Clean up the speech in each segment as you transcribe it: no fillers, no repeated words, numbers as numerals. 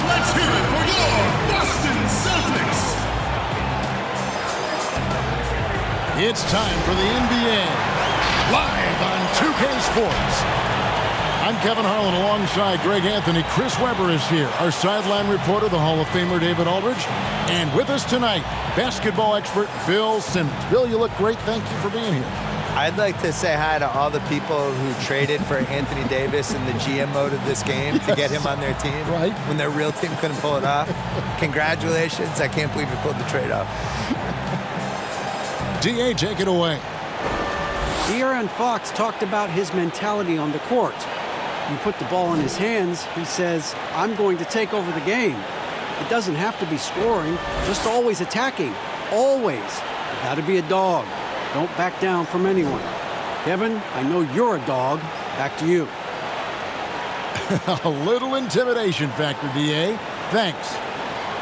Let's hear it for your Boston Celtics! It's time for the NBA, live on 2K Sports. I'm Kevin Harlan alongside Greg Anthony. Chris Webber is here, our sideline reporter, the Hall of Famer David Aldridge. And with us tonight, basketball expert Bill Simmons. Bill, you look great. Thank you for being here. I'd like to say hi to all the people who traded for Anthony Davis in the GM mode of this game to get him on their team. Right. When their real team couldn't pull it off. Congratulations. I can't believe you pulled the trade off. DA, take it away. De'Aaron Fox talked about his mentality on the court. You put the ball in his hands, he says, I'm going to take over the game. It doesn't have to be scoring, just always attacking. Always. You got to be a dog. Don't back down from anyone. Kevin, I know you're a dog. Back to you. A little intimidation factor, DA. Thanks.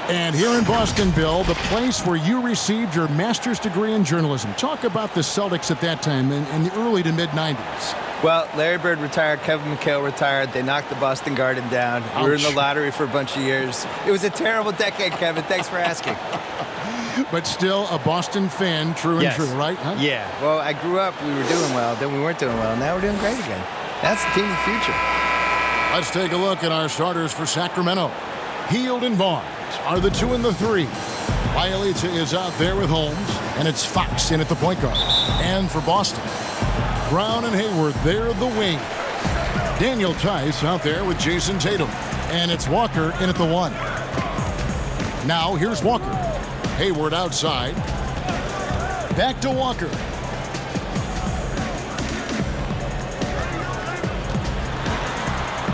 And here in Boston, Bill, the place where you received your master's degree in journalism. Talk about the Celtics at that time in the early to mid-'90s. Well, Larry Bird retired, Kevin McHale retired. They knocked the Boston Garden down. Ouch. We were in the lottery for a bunch of years. It was a terrible decade, Kevin. Thanks for asking. But still a Boston fan, true and true, right? Huh? Yeah. Well, I grew up, we were doing well, then we weren't doing well. Now we're doing great again. That's the team of the future. Let's take a look at our starters for Sacramento. Hield and Barnes are the 2 and the 3. Bielitsa is out there with Holmes, and it's Fox in at the point guard. And for Boston, Brown and Hayward, they're the wing. Daniel Tice out there with Jason Tatum, and it's Walker in at the 1. Now here's Walker. Hayward outside. Back to Walker.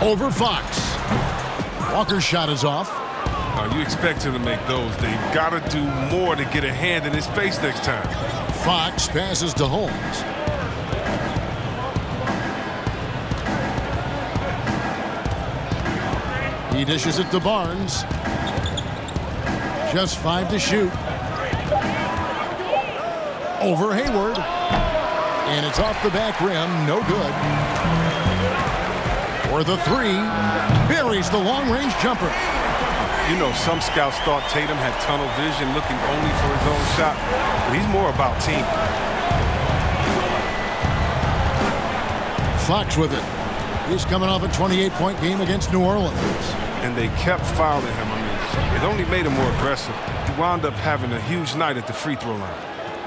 Over Fox. Walker's shot is off. You expect him to make those. They've got to do more to get a hand in his face next time. Fox passes to Holmes. He dishes it to Barnes. Just 5 to shoot. Over Hayward. And it's off the back rim. No good. For the 3. Buries the long-range jumper. You know, some scouts thought Tatum had tunnel vision, looking only for his own shot. But he's more about team. Fox with it. He's coming off a 28-point game against New Orleans. And they kept fouling him. I mean, it only made him more aggressive. He wound up having a huge night at the free throw line.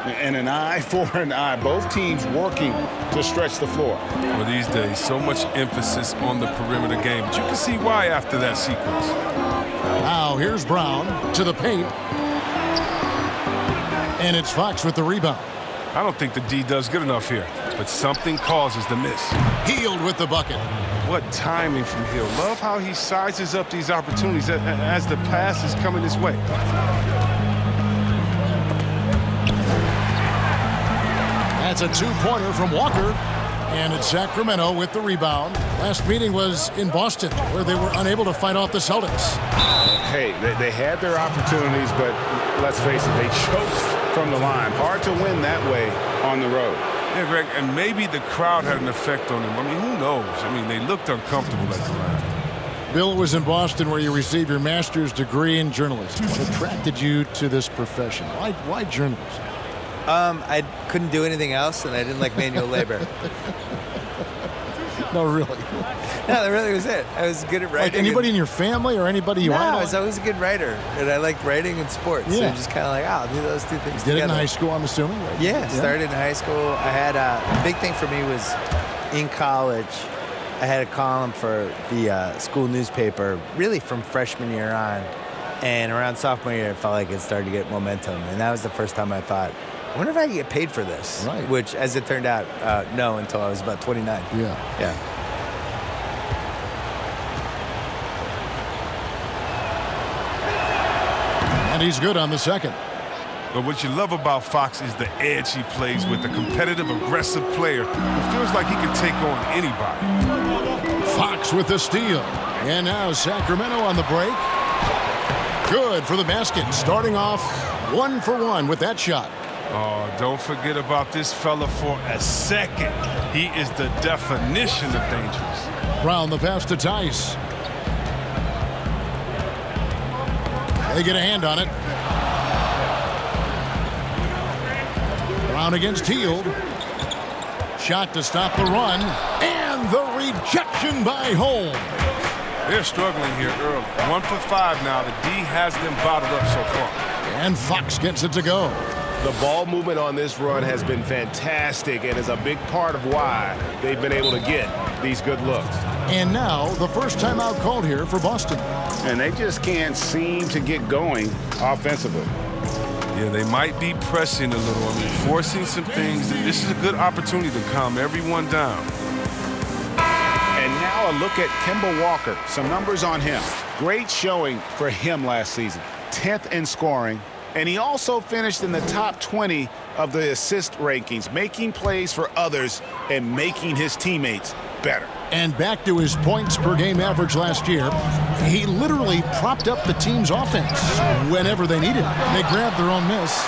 And an eye for an eye. Both teams working to stretch the floor. Well, these days, so much emphasis on the perimeter game. But you can see why after that sequence. Now here's Brown to the paint. And it's Fox with the rebound. I don't think the D does good enough here. but something causes the miss. Hield with the bucket. What timing from Hill. Love how he sizes up these opportunities as the pass is coming his way. That's a two-pointer from Walker. And it's Sacramento with the rebound. Last meeting was in Boston, where they were unable to fight off the Celtics. Hey, they had their opportunities, but let's face it, they choked from the line. Hard to win that way on the road. Yeah, Greg, and maybe the crowd had an effect on them. I mean, who knows? I mean, they looked uncomfortable at the line. Bill, it was in Boston where you received your master's degree in journalism. What attracted you to this profession? Why journalism? I couldn't do anything else, and I didn't like manual labor. No, really. No, that really was it. I was good at writing. Like anybody in your family or anybody you No, idolize? I was always a good writer, and I liked writing and sports. Yeah. So just kind of like, I'll do those two things Did together. it in high school, I'm assuming? Right? Yeah, started in high school. I had a big thing for me was in college. I had a column for the school newspaper, really from freshman year on, and around sophomore year, I felt like it started to get momentum, and that was the first time I thought, I wonder if I could get paid for this. Right. Which, as it turned out, no, until I was about 29. Yeah. And he's good on the second. But what you love about Fox is the edge he plays with, a competitive, aggressive player who feels like he can take on anybody. Fox with the steal. And now Sacramento on the break. Good for the basket. Starting off 1 for 1 with that shot. Oh, don't forget about this fella for a second. He is the definition of dangerous. Brown the pass to Tice. They get a hand on it. Brown against Hield. Shot to stop the run. And the rejection by Holmes. They're struggling here early. 1 for 5 now. The D has them bottled up so far. And Fox gets it to go. The ball movement on this run has been fantastic and is a big part of why they've been able to get these good looks. And now the first timeout called here for Boston. And they just can't seem to get going offensively. Yeah, they might be pressing a little. I mean, forcing some things. This is a good opportunity to calm everyone down. And now a look at Kemba Walker. Some numbers on him. Great showing for him last season. 10th in scoring. And he also finished in the top 20 of the assist rankings, making plays for others and making his teammates better. And back to his points per game average last year, he literally propped up the team's offense whenever they needed it. They grabbed their own miss.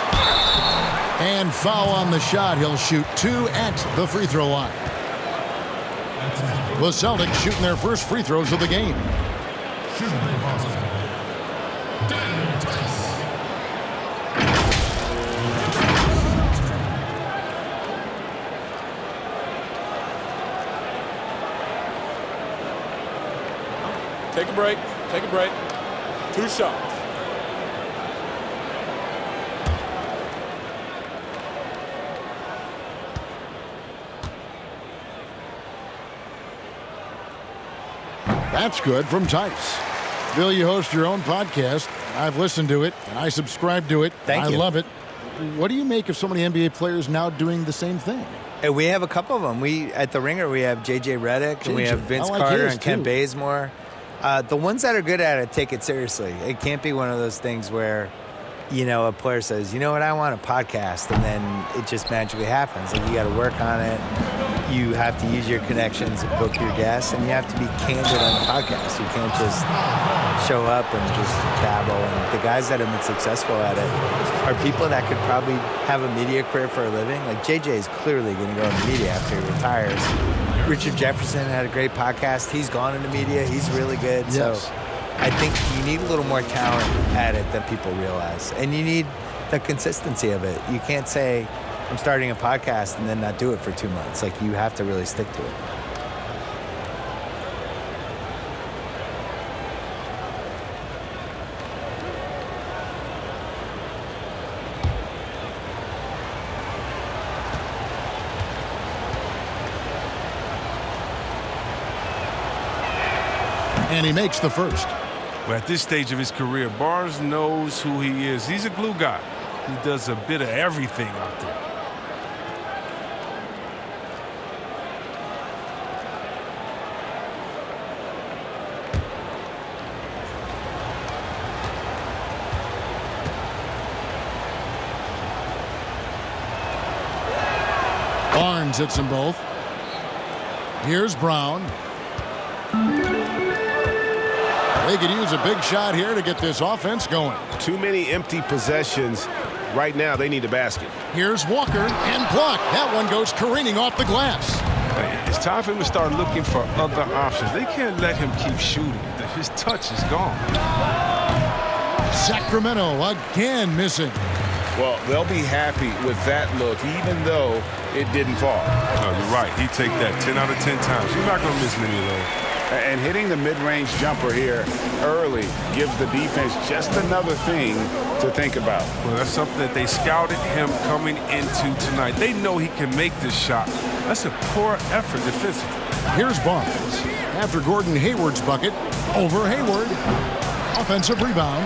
And foul on the shot. He'll shoot 2 at the free throw line. The Celtics shooting their first free throws of the game. Take a break. Take a break. 2 shots. That's good from Tice. Bill, you host your own podcast. I've listened to it, and I subscribe to it. Thank you. I love it. What do you make of so many NBA players now doing the same thing? And we have a couple of them. At the Ringer, we have J.J. Redick, and we have Vince Carter and Kent Bazemore. The ones that are good at it take it seriously. It can't be one of those things where, a player says, you know what, I want a podcast, and then it just magically happens. Like, you got to work on it. You have to use your connections and book your guests, and you have to be candid on the podcast. You can't just show up and just babble. And the guys that have been successful at it are people that could probably have a media career for a living. Like JJ is clearly going to go into media after he retires. Richard Jefferson had a great podcast. He's gone into media. He's really good. Yes. So I think you need a little more talent at it than people realize. And you need the consistency of it. You can't say, I'm starting a podcast and then not do it for 2 months. Like, you have to really stick to it. And he makes the first. Well, at this stage of his career, Barnes knows who he is. He's a glue guy. He does a bit of everything out there. Barnes hits them both. Here's Brown. They could use a big shot here to get this offense going. Too many empty possessions. Right now, they need a basket. Here's Walker and blocked. That one goes careening off the glass. It's time for him to start looking for other options. They can't let him keep shooting. His touch is gone. Sacramento again missing. Well, they'll be happy with that look, even though it didn't fall. No, you're right. He'd take that 10 out of 10 times. You're not going to miss many of those. And hitting the mid-range jumper here early gives the defense just another thing to think about. Well, that's something that they scouted him coming into tonight. They know he can make this shot. That's a poor effort defensively. Here's Barnes. After Gordon Hayward's bucket, over Hayward. Offensive rebound.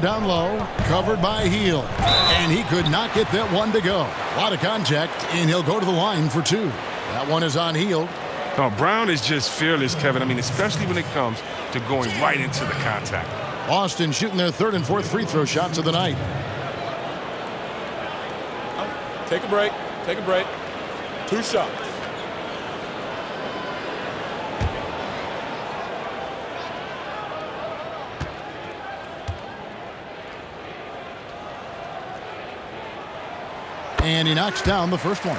Down low, covered by Heel. And he could not get that one to go. A lot of contact, and he'll go to the line for two. That one is on Heel. No, Brown is just fearless, Kevin. I mean, especially when it comes to going right into the contact. Boston shooting their third and fourth free throw shots of the night. Take a break. Take a break. 2 shots. And he knocks down the first one.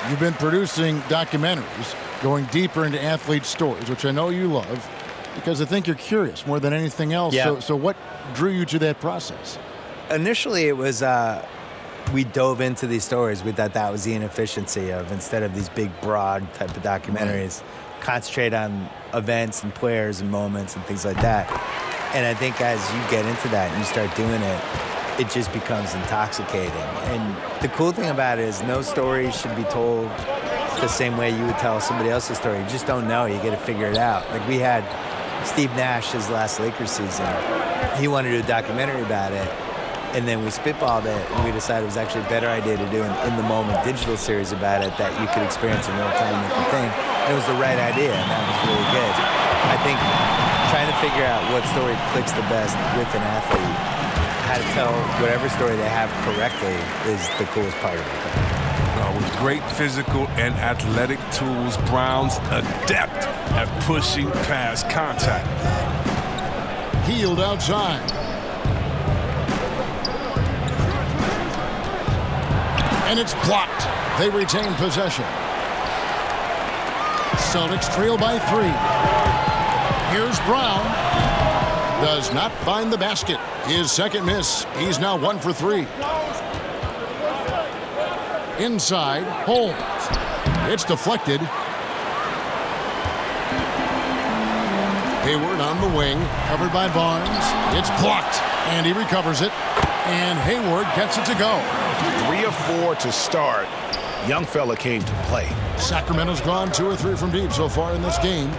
You've been producing documentaries, going deeper into athlete stories, which I know you love, because I think you're curious more than anything else. Yeah. So what drew you to that process? Initially, it was we dove into these stories. We thought that was the inefficiency of, instead of these big, broad type of documentaries, concentrate on events and players and moments and things like that. And I think as you get into that and you start doing it, it just becomes intoxicating. And the cool thing about it is no story should be told the same way you would tell somebody else's story. You just don't know. You got to figure it out. Like we had Steve Nash his last Lakers season. He wanted to do a documentary about it. And then we spitballed it, and we decided it was actually a better idea to do an in-the-moment digital series about it that you could experience in real time with the thing. And it was the right idea, and that was really good. I think trying to figure out what story clicks the best with an athlete, how to tell whatever story they have correctly is the coolest part of it. With great physical and athletic tools, Brown's adept at pushing past contact. Healed outside. And it's blocked. They retain possession. Celtics trail by 3. Here's Brown. Does not find the basket. His second miss. He's now 1 for 3. Inside, Holmes. It's deflected. Hayward on the wing, covered by Barnes. It's blocked, and he recovers it. And Hayward gets it to go. 3 of 4 to start. Young fella came to play. Sacramento's gone 2 or 3 from deep so far in this game.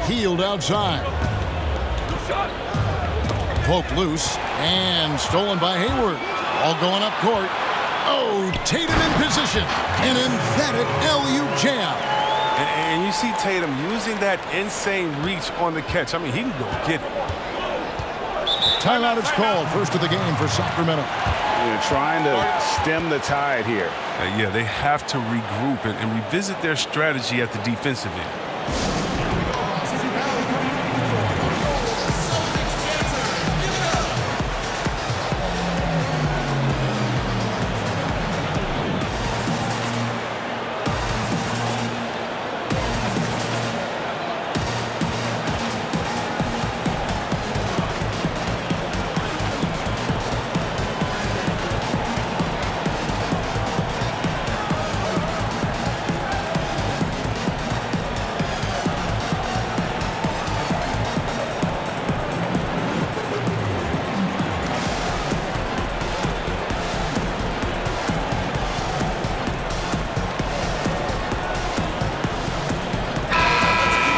Healed outside. Poked loose and stolen by Hayward. All going up court. Oh, Tatum in position. An emphatic LU jam. And you see Tatum using that insane reach on the catch. I mean, he can go get it. Timeout is called. First of the game for Sacramento. They're trying to stem the tide here. Yeah, they have to regroup and revisit their strategy at the defensive end.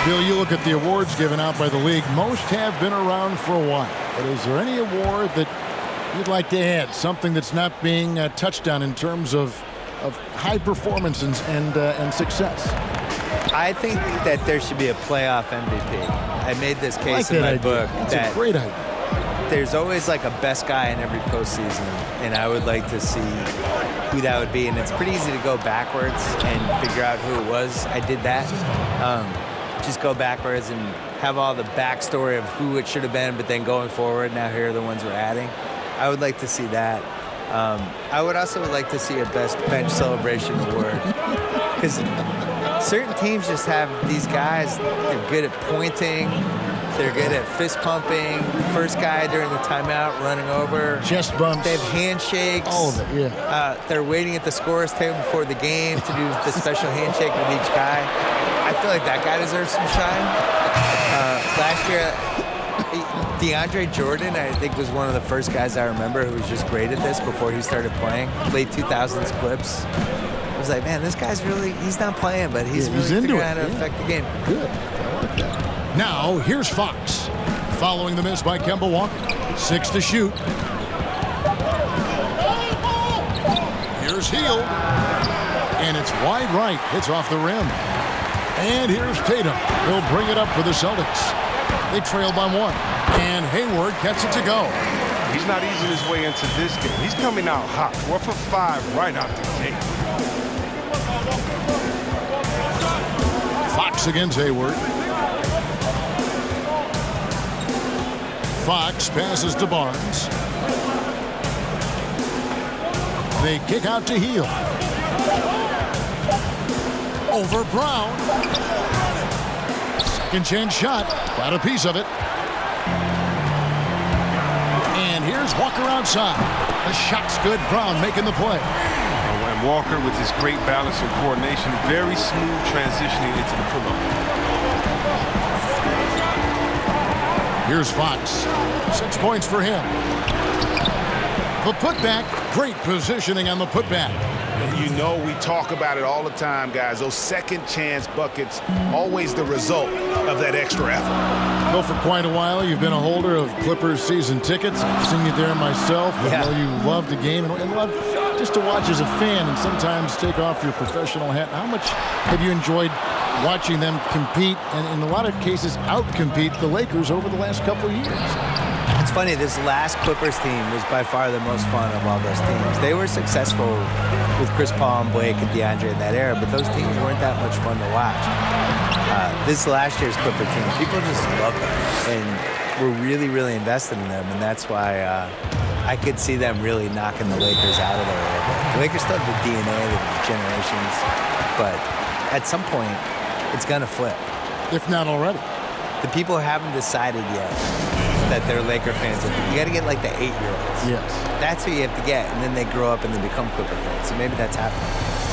Bill, you look at the awards given out by the league. Most have been around for a while. But is there any award that you'd like to add? Something that's not being touched on in terms of high performance and success? I think that there should be a playoff MVP. I made this case in my book That's that a great idea. there's always like a best guy in every postseason, and I would like to see who that would be. And it's pretty easy to go backwards and figure out who it was. I did that. Just go backwards and have all the backstory of who it should have been, but then going forward, now here are the ones we're adding. I would like to see that. I would also like to see a best bench celebration award, because certain teams just have these guys. They're good at pointing. They're good at fist pumping. The first guy during the timeout running over. Chest bumps. They have handshakes. All of it, yeah. They're waiting at the scorer's table before the game to do the special handshake with each guy. I feel like that guy deserves some shine. Last year, DeAndre Jordan, I think, was one of the first guys I remember who was just great at this before he started playing. Late 2000s clips. I was like, man, this guy's really, he's not playing, but he's really figuring out how to affect the game. Good. I like that. Now, here's Fox. Following the miss by Kemba Walker. 6 to shoot. Here's Heel. And it's wide right. Hits off the rim. And here's Tatum. He'll bring it up for the Celtics. They trail by 1. And Hayward gets it to go. He's not easing his way into this game. He's coming out hot. 4 for 5 right out the gate. Fox against Hayward. Fox passes to Barnes. They kick out to Heel. Over Brown. Second chance shot. Got a piece of it. And here's Walker outside. The shot's good. Brown making the play. And Walker, with his great balance and coordination, very smooth transitioning into the pull-up. Here's Fox. 6 points for him. The putback. Great positioning on the putback. And you know we talk about it all the time, guys. Those second chance buckets, always the result of that extra effort. Well, for quite a while, you've been a holder of Clippers season tickets. I've seen you there myself. Yeah. I know you love the game and love just to watch as a fan and sometimes take off your professional hat. How much have you enjoyed watching them compete and in a lot of cases out-compete the Lakers over the last couple of years? It's funny, this last Clippers team was by far the most fun of all those teams. They were successful with Chris Paul and Blake and DeAndre in that era, but those teams weren't that much fun to watch. This last year's Clipper team, people just love them and were really, really invested in them, and that's why I could see them really knocking the Lakers out of there a little bit. The Lakers still have the DNA, the generations, but at some point, it's going to flip. If not already. The people haven't decided yet that they're Laker fans. You got to get like the 8-year-olds. Yes. That's who you have to get, and then they grow up and they become Clipper fans. So maybe that's happening.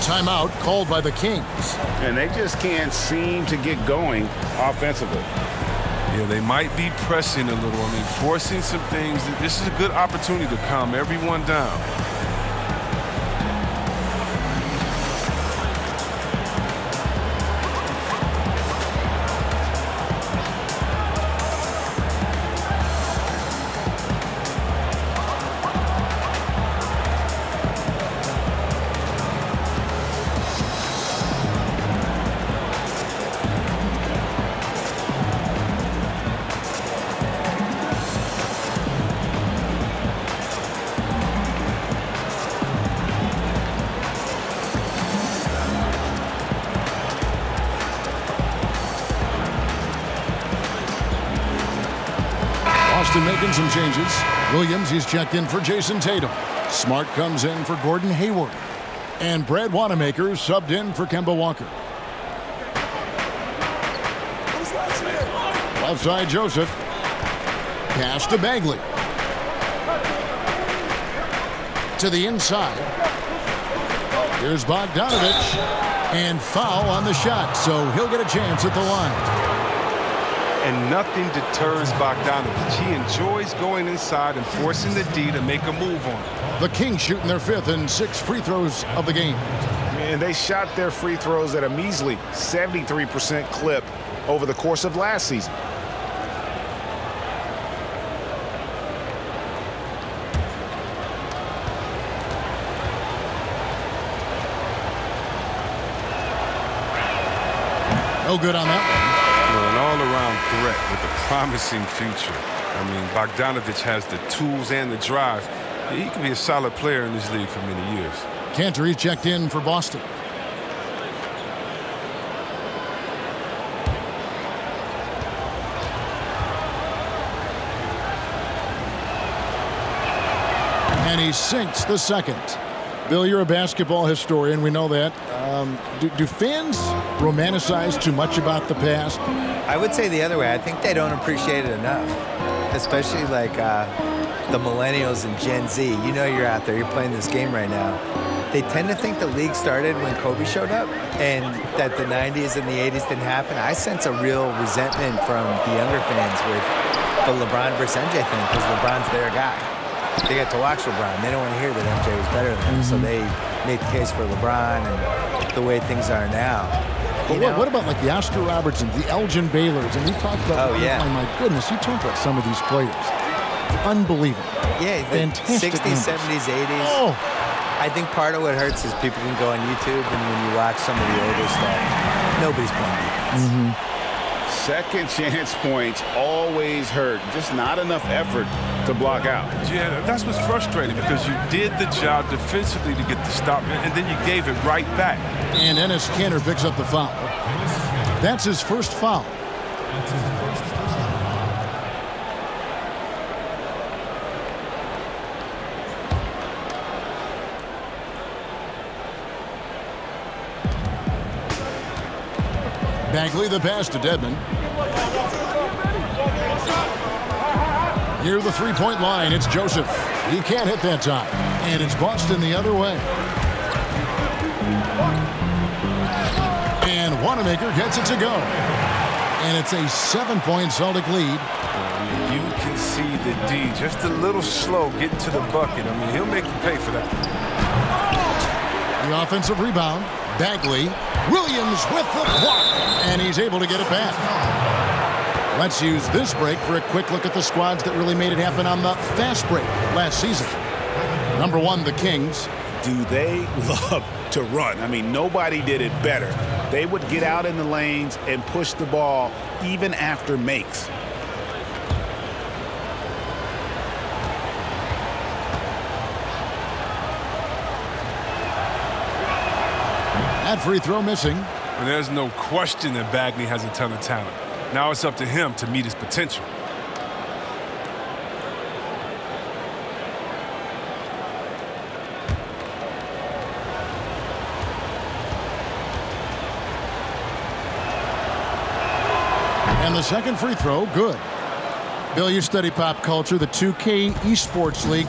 Timeout called by the Kings. And they just can't seem to get going offensively. Yeah, they might be pressing a little. I mean, forcing some things. This is a good opportunity to calm everyone down. Boston making some changes. Williams, he's checked in for Jason Tatum. Smart comes in for Gordon Hayward. And Brad Wanamaker subbed in for Kemba Walker. Left side, Joseph. Pass to Bagley. To the inside. Here's Bogdanovich. And foul on the shot, so he'll get a chance at the line. And nothing deters Bogdanovich. He enjoys going inside and forcing the D to make a move on it. The Kings shooting their 5th and 6th free throws of the game. And they shot their free throws at a measly 73% clip over the course of last season. No good on that one. An all-around threat with a promising future. I mean, Bogdanovich has the tools and the drive. He could be a solid player in this league for many years. Cantor checked in for Boston. And he sinks the second. Bill, you're a basketball historian. We know that. Do fans romanticize too much about the past? I would say the other way. I think they don't appreciate it enough, especially like the millennials and Gen Z. You know you're out there. You're playing this game right now. They tend to think the league started when Kobe showed up and that the 90s and the 80s didn't happen. I sense a real resentment from the younger fans with the LeBron versus MJ thing because LeBron's their guy. They get to watch LeBron. They don't want to hear that MJ was better than him, so they make the case for LeBron and the way things are now. But what about like the Oscar Robertsons, the Elgin Baylors, and we talked about, oh my goodness, you talked about some of these players. Unbelievable. Yeah, fantastic 60s, numbers. 70s, 80s. Oh. I think part of what hurts is people can go on YouTube, and when you watch some of the older stuff, nobody's playing defense. Second chance points always hurt. Just not enough effort to block out. Yeah, that's what's frustrating because you did the job defensively to get the stop, and then you gave it right back. And Enes Kanter picks up the foul. That's his first foul. Bagley the pass to Dedmon. Near the three-point line, it's Joseph. He can't hit that time. And it's Boston the other way. And Wanamaker gets it to go. And it's a 7-point Celtic lead. You can see the D just a little slow getting to the bucket. I mean, he'll make you pay for that. The offensive rebound. Bagley. Williams with the block. And he's able to get it back. Let's use this break for a quick look at the squads that really made it happen on the fast break last season. Number 1, the Kings. Do they love to run? I mean, nobody did it better. They would get out in the lanes and push the ball even after makes. That free throw missing. And there's no question that Bagley has a ton of talent. Now it's up to him to meet his potential. And the second free throw, good. Bill, you study pop culture. The 2K esports league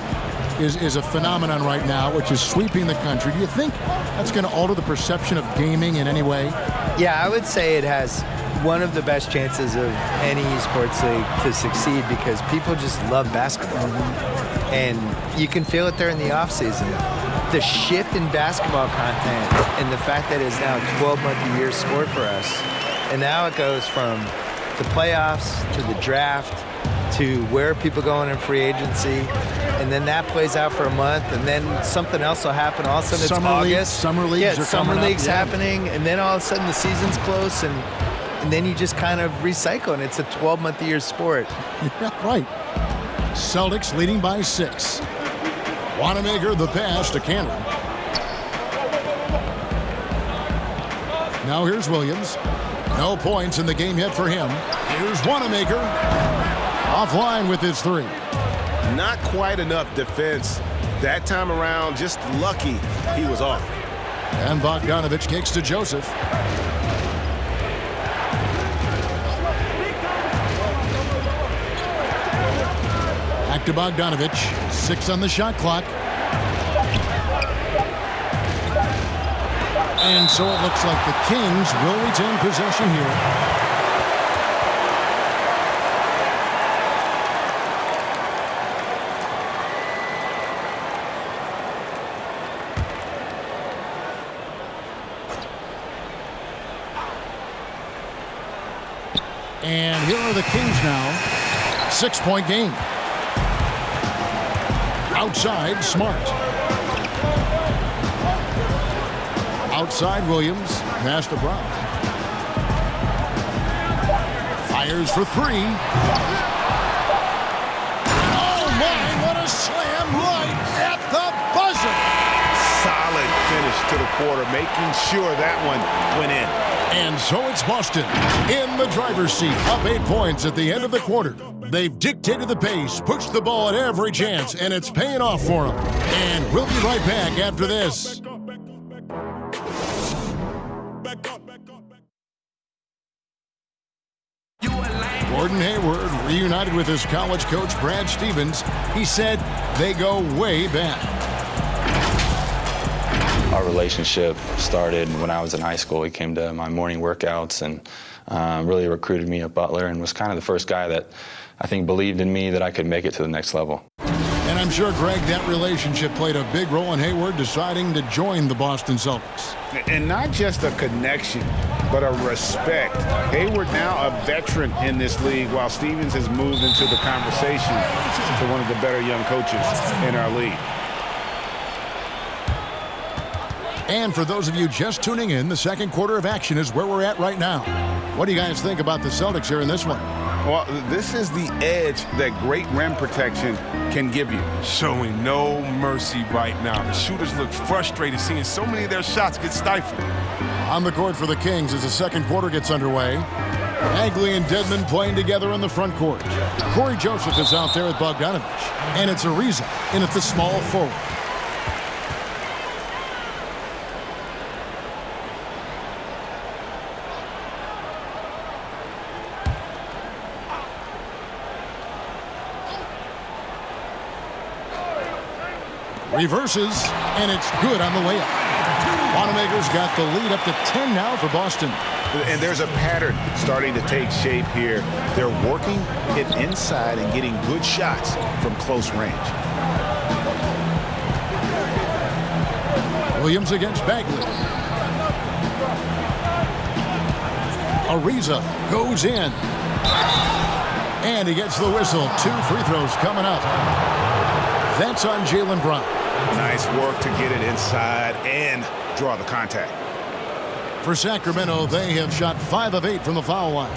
is a phenomenon right now, which is sweeping the country. Do you think that's going to alter the perception of gaming in any way? Yeah, I would say it has one of the best chances of any esports league to succeed because people just love basketball. And you can feel it there in the offseason. The shift in basketball content and the fact that it's now a 12-month-a-year sport for us. And now it goes from the playoffs to the draft to where people going in free agency. And then that plays out for a month, and then something else will happen. All of a sudden, it's August. Summer leagues are summer coming leagues up. happening, and then all of a sudden the season's close, and then you just kind of recycle, and it's a 12-month-a-year sport. Yeah, right. Celtics leading by 6. Wanamaker the pass to Kanter. Now here's Williams. No points in the game yet for him. Here's Wanamaker. Offline with his 3. Not quite enough defense. That time around, just lucky he was off. And Bogdanovich kicks to Joseph. Back to Bogdanovich. 6 on the shot clock. And so it looks like the Kings will retain possession here. And here are the Kings now. 6-point game. Outside, Smart. Outside, Williams. Pass to Brown. Fires for three. Oh, my, what a slam right at the buzzer. Solid finish to the quarter, making sure that one went in. And so it's Boston in the driver's seat, up 8 points at the end of the quarter. They've dictated the pace, pushed the ball at every chance, and it's paying off for them. And we'll be right back after this. Gordon Hayward reunited with his college coach, Brad Stevens. He said they go way back. Our relationship started when I was in high school. He came to my morning workouts and really recruited me at Butler and was kind of the first guy that I think believed in me that I could make it to the next level. And I'm sure, Greg, that relationship played a big role in Hayward deciding to join the Boston Celtics. And not just a connection, but a respect. Hayward now a veteran in this league, while Stevens has moved into the conversation for one of the better young coaches in our league. And for those of you just tuning in, the second quarter of action is where we're at right now. What do you guys think about the Celtics here in this one? Well, this is the edge that great rim protection can give you. Showing no mercy right now. The shooters look frustrated seeing so many of their shots get stifled. On the court for the Kings as the second quarter gets underway. Agley and Dedmon playing together in the front court. Corey Joseph is out there with Bogdanovich. And it's Ariza in at the small forward. Reverses, and it's good on the layup. Wanamaker's got the lead up to 10 now for Boston. And there's a pattern starting to take shape here. They're working it inside and getting good shots from close range. Williams against Bagley. Ariza goes in. And he gets the whistle. 2 free throws coming up. That's on Jaylen Brown. Nice work to get it inside and draw the contact. For Sacramento, they have shot 5 of 8 from the foul line.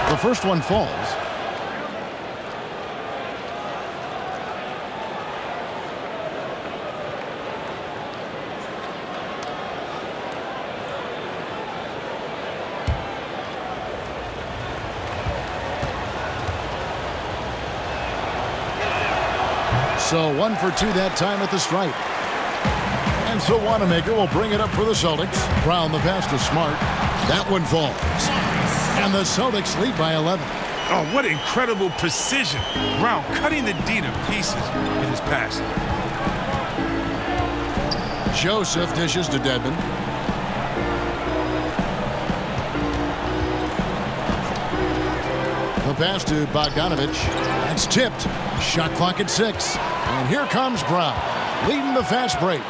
The first one falls. So 1 for 2 that time at the stripe. And so Wanamaker will bring it up for the Celtics. Brown the pass to Smart. That one falls. And the Celtics lead by 11. Oh, what incredible precision. Brown cutting the D to pieces in his passing. Joseph dishes to Dedmon. The pass to Bogdanovich. That's tipped. Shot clock at 6. And here comes Brown, leading the fast break.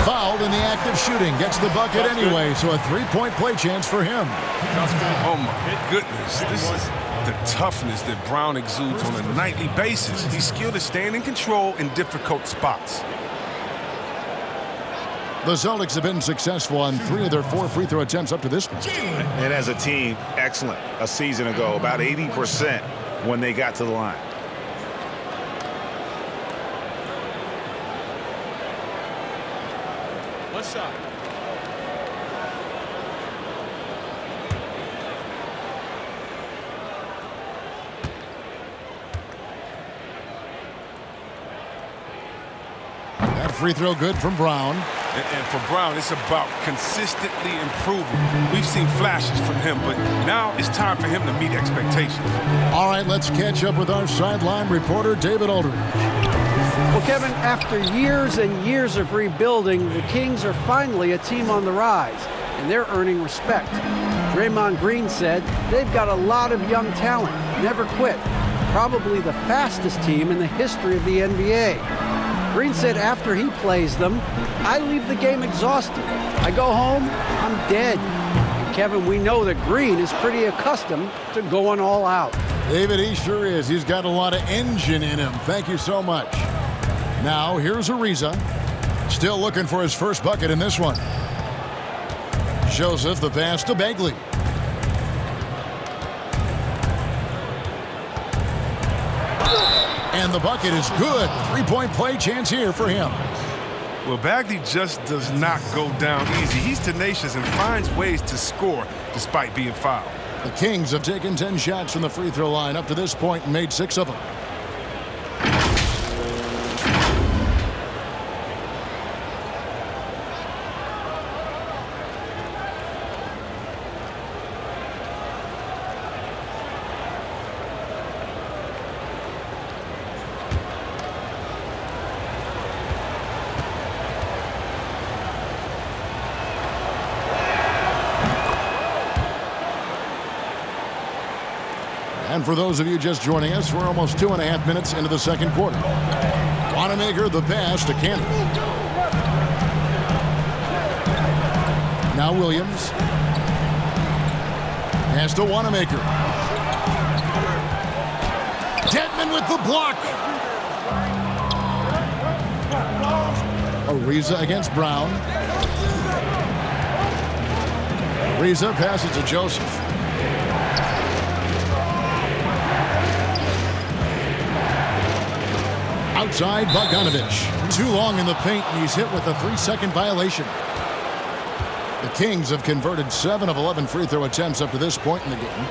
Fouled in the act of shooting. Gets the bucket anyway, so a 3-point play chance for him. Oh, my goodness. This is the toughness that Brown exudes on a nightly basis. He's skilled at staying in control in difficult spots. The Celtics have been successful on 3 of their 4 free throw attempts up to this point. And as a team, excellent. A season ago, about 80% when they got to the line. One shot. That free throw good from Brown. And for Brown, it's about consistently improving. We've seen flashes from him, but now it's time for him to meet expectations. All right, let's catch up with our sideline reporter, David Aldridge. Well, Kevin, after years and years of rebuilding, the Kings are finally a team on the rise, and they're earning respect. Draymond Green said they've got a lot of young talent, never quit. Probably the fastest team in the history of the NBA. Green said after he plays them, I leave the game exhausted. I go home, I'm dead. And Kevin, we know that Green is pretty accustomed to going all out. David, he sure is. He's got a lot of engine in him. Thank you so much. Now, here's Ariza. Still looking for his first bucket in this one. Joseph, the pass to Bagley. And the bucket is good. Three-point play chance here for him. Well, Bagley just does not go down easy. He's tenacious and finds ways to score despite being fouled. The Kings have taken 10 shots from the free throw line up to this point and made 6 of them. And for those of you just joining us, we're almost 2.5 minutes into the second quarter. Wanamaker, the pass to Cannon. Now Williams. Pass to Wanamaker. Dedmon with the block. Ariza against Brown. Ariza passes to Joseph. Outside, Bogdanovich. Too long in the paint, and he's hit with a 3-second violation. The Kings have converted 7 of 11 free throw attempts up to this point in the game.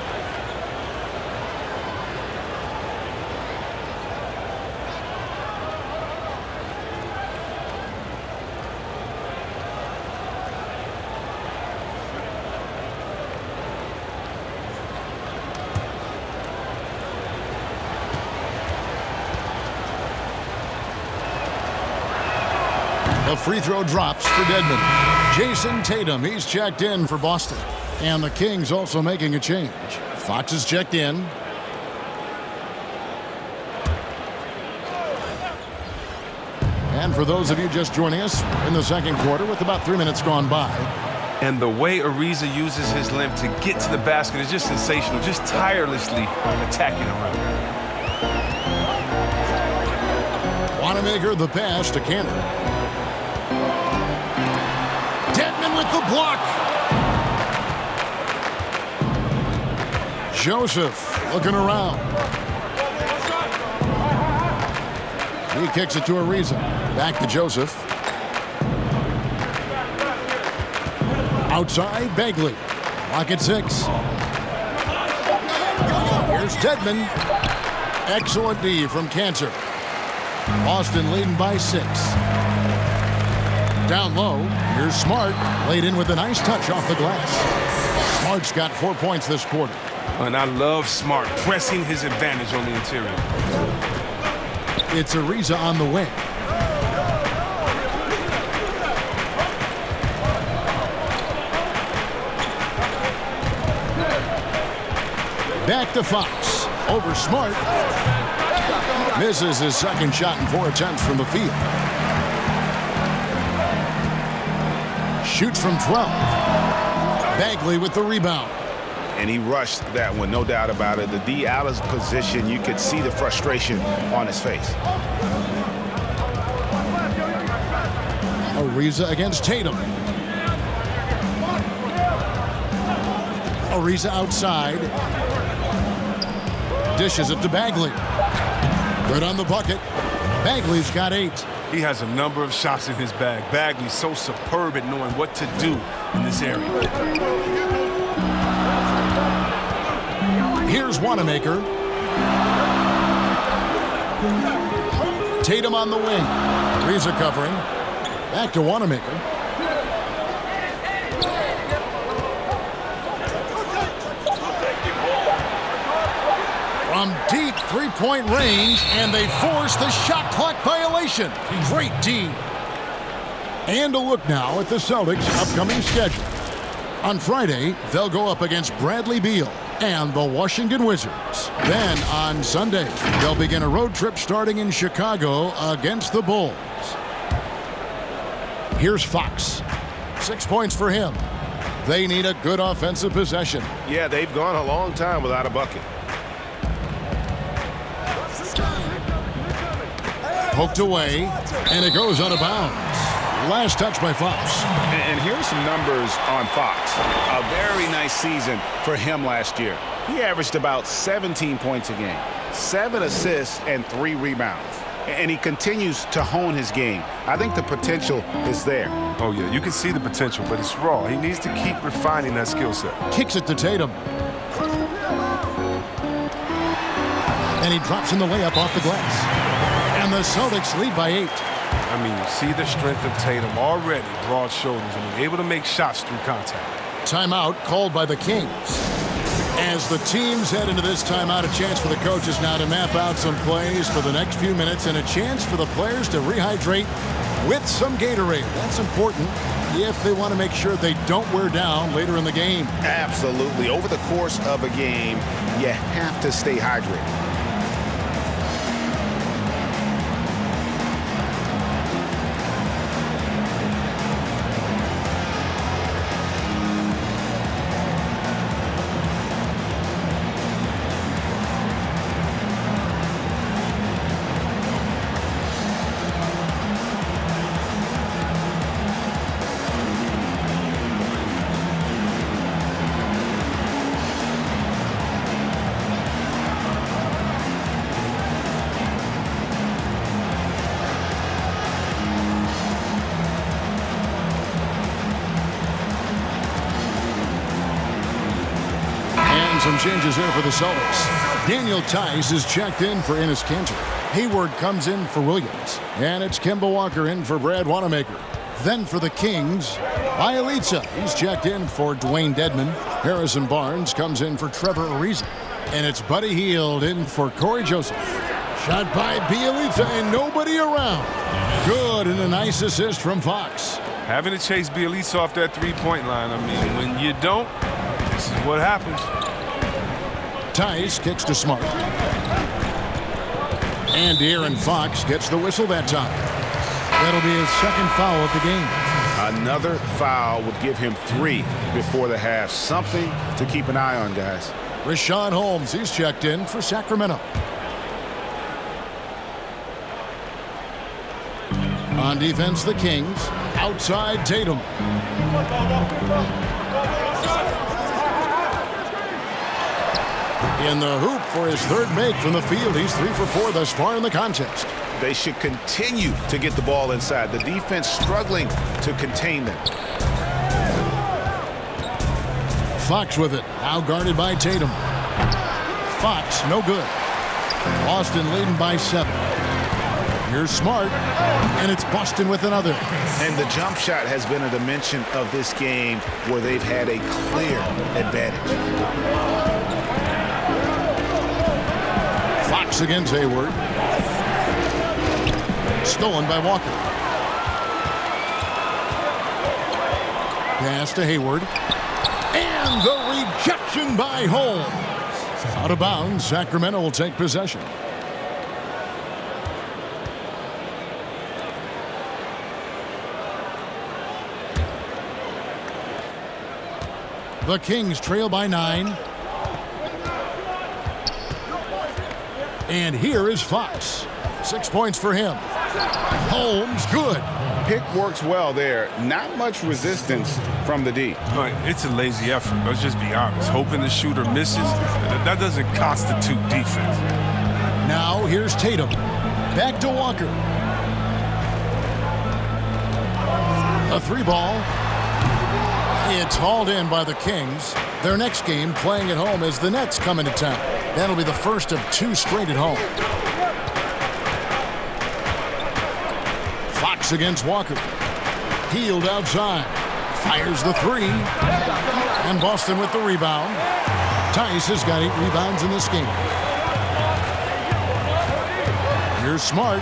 The free throw drops for Dedmon. Jason Tatum, he's checked in for Boston. And the Kings also making a change. Fox is checked in. And for those of you just joining us, we're in the second quarter with about 3 minutes gone by. And the way Ariza uses his length to get to the basket is just sensational, just tirelessly attacking the rim. Wanamaker, the pass to Cannon. Dedmon with the block. Joseph looking around. He kicks it to Ariza. Back to Joseph. Outside, Bagley. Clock at 6. Here's Dedmon. Excellent D from Cancer. Boston leading by 6. Down low, here's Smart. Laid in with a nice touch off the glass. Smart's got 4 points this quarter. And I love Smart pressing his advantage on the interior. It's Ariza on the wing. Back to Fox. Over Smart. Misses his second shot in 4 attempts from the field. Shoots from 12. Bagley with the rebound. And he rushed that one, no doubt about it. The D out of position, you could see the frustration on his face. Ariza against Tatum. Ariza outside. Dishes it to Bagley. Good on the bucket. Bagley's got 8. He has a number of shots in his bag. Bagley's so superb at knowing what to do in this area. Here's Wanamaker. Tatum on the wing. Ariza covering. Back to Wanamaker. From deep three-point range, and they force the shot clock violation. Great D. And a look now at the Celtics' upcoming schedule. On Friday, they'll go up against Bradley Beal and the Washington Wizards. Then on Sunday, they'll begin a road trip starting in Chicago against the Bulls. Here's Fox. 6 points for him. They need a good offensive possession. Yeah, they've gone a long time without a bucket. Poked away, and it goes out of bounds. Last touch by Fox. And here's some numbers on Fox. A very nice season for him last year. He averaged about 17 points a game, 7 assists, and 3 rebounds. And he continues to hone his game. I think the potential is there. Oh, yeah, you can see the potential, but it's raw. He needs to keep refining that skill set. Kicks it to Tatum. And he drops in the layup off the glass. And the Celtics lead by 8. I mean, you see the strength of Tatum already, broad shoulders, and able to make shots through contact. Timeout called by the Kings. As the teams head into this timeout, a chance for the coaches now to map out some plays for the next few minutes and a chance for the players to rehydrate with some Gatorade. That's important if they want to make sure they don't wear down later in the game. Absolutely. Over the course of a game, you have to stay hydrated. Some changes there for the Celtics. Daniel Tice is checked in for Enes Kanter. Hayward comes in for Williams. And it's Kemba Walker in for Brad Wanamaker. Then for the Kings, Bielitsa. He's checked in for Dwayne Dedmon. Harrison Barnes comes in for Trevor Ariza. And it's Buddy Hield in for Corey Joseph. Shot by Bielitsa and nobody around. Good, and a nice assist from Fox. Having to chase Bielitsa off that three-point line, I mean, when you don't, this is what happens. Tice kicks to Smart. And De'Aaron Fox gets the whistle that time. That'll be his second foul of the game. Another foul would give him 3 before the half. Something to keep an eye on, guys. Richaun Holmes, he's checked in for Sacramento. On defense, the Kings. Outside, Tatum. In the hoop for his third make from the field. He's 3 for 4 thus far in the contest. They should continue to get the ball inside. The defense struggling to contain them. Fox with it. Now guarded by Tatum. Fox, no good. Boston leading by 7. Here's Smart. And it's Boston with another. And the jump shot has been a dimension of this game where they've had a clear advantage. Fox against Hayward. Stolen by Walker. Pass to Hayward. And the rejection by Holmes. Out of bounds, Sacramento will take possession. The Kings trail by 9. And here is Fox. 6 points for him. Holmes, good. Pick works well there. Not much resistance from the D. It's a lazy effort. Let's just be honest. Hoping the shooter misses, that doesn't constitute defense. Now here's Tatum. Back to Walker. A 3-ball. It's hauled in by the Kings. Their next game playing at home as the Nets come into town. That'll be the first of 2 straight at home. Fox against Walker. Hield outside. Fires the 3. And Boston with the rebound. Tice has got 8 rebounds in this game. Here's Smart.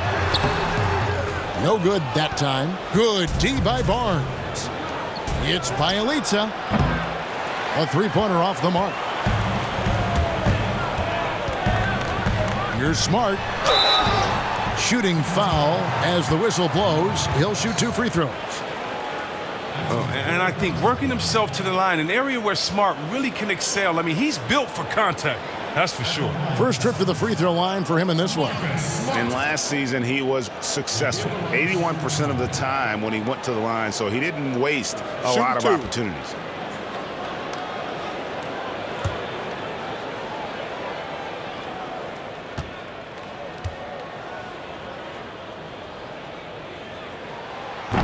No good that time. Good D by Barnes. It's Bielitsa. A 3-pointer off the mark. Here's Smart. Shooting foul as the whistle blows. He'll shoot 2 free throws. And I think working himself to the line, an area where Smart really can excel. I mean, he's built for contact. That's for sure. First trip to the free throw line for him in this one. And last season, he was successful 81% of the time when he went to the line, so he didn't waste a lot of opportunities.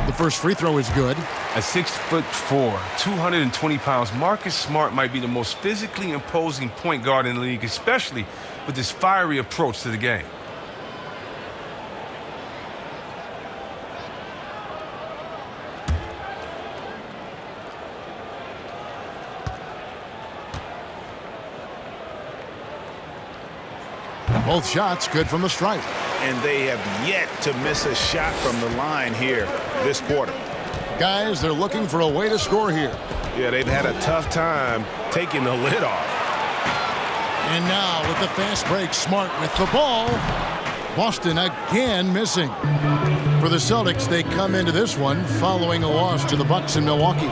The first free throw is good. At 6'4", 220 pounds, Marcus Smart might be the most physically imposing point guard in the league, especially with his fiery approach to the game. Both shots good from the stripe. And they have yet to miss a shot from the line here this quarter. Guys, they're looking for a way to score here. Yeah, they've had a tough time taking the lid off. And now with the fast break, Smart with the ball. Boston again missing. For the Celtics, they come into this one following a loss to the Bucks in Milwaukee.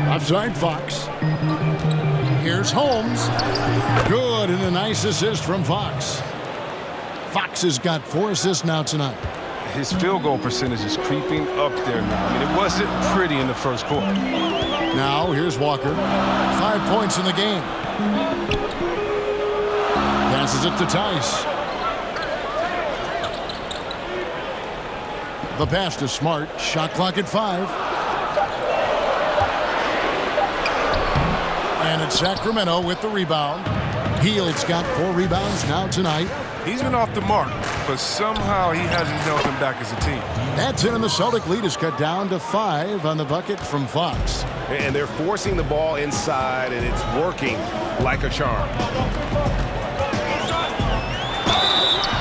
Offside Fox. Here's Holmes. Good, and a nice assist from Fox. Fox has got 4 assists now tonight. His field goal percentage is creeping up there now. I mean, it wasn't pretty in the first quarter. Now, here's Walker. 5 points in the game. Passes it to Tice. The pass to Smart. Shot clock at 5. And it's Sacramento with the rebound. Hield's got 4 rebounds now tonight. He's been off the mark, but somehow he hasn't held them back as a team. That's it, and the Celtic lead is cut down to 5 on the bucket from Fox. And they're forcing the ball inside, and it's working like a charm.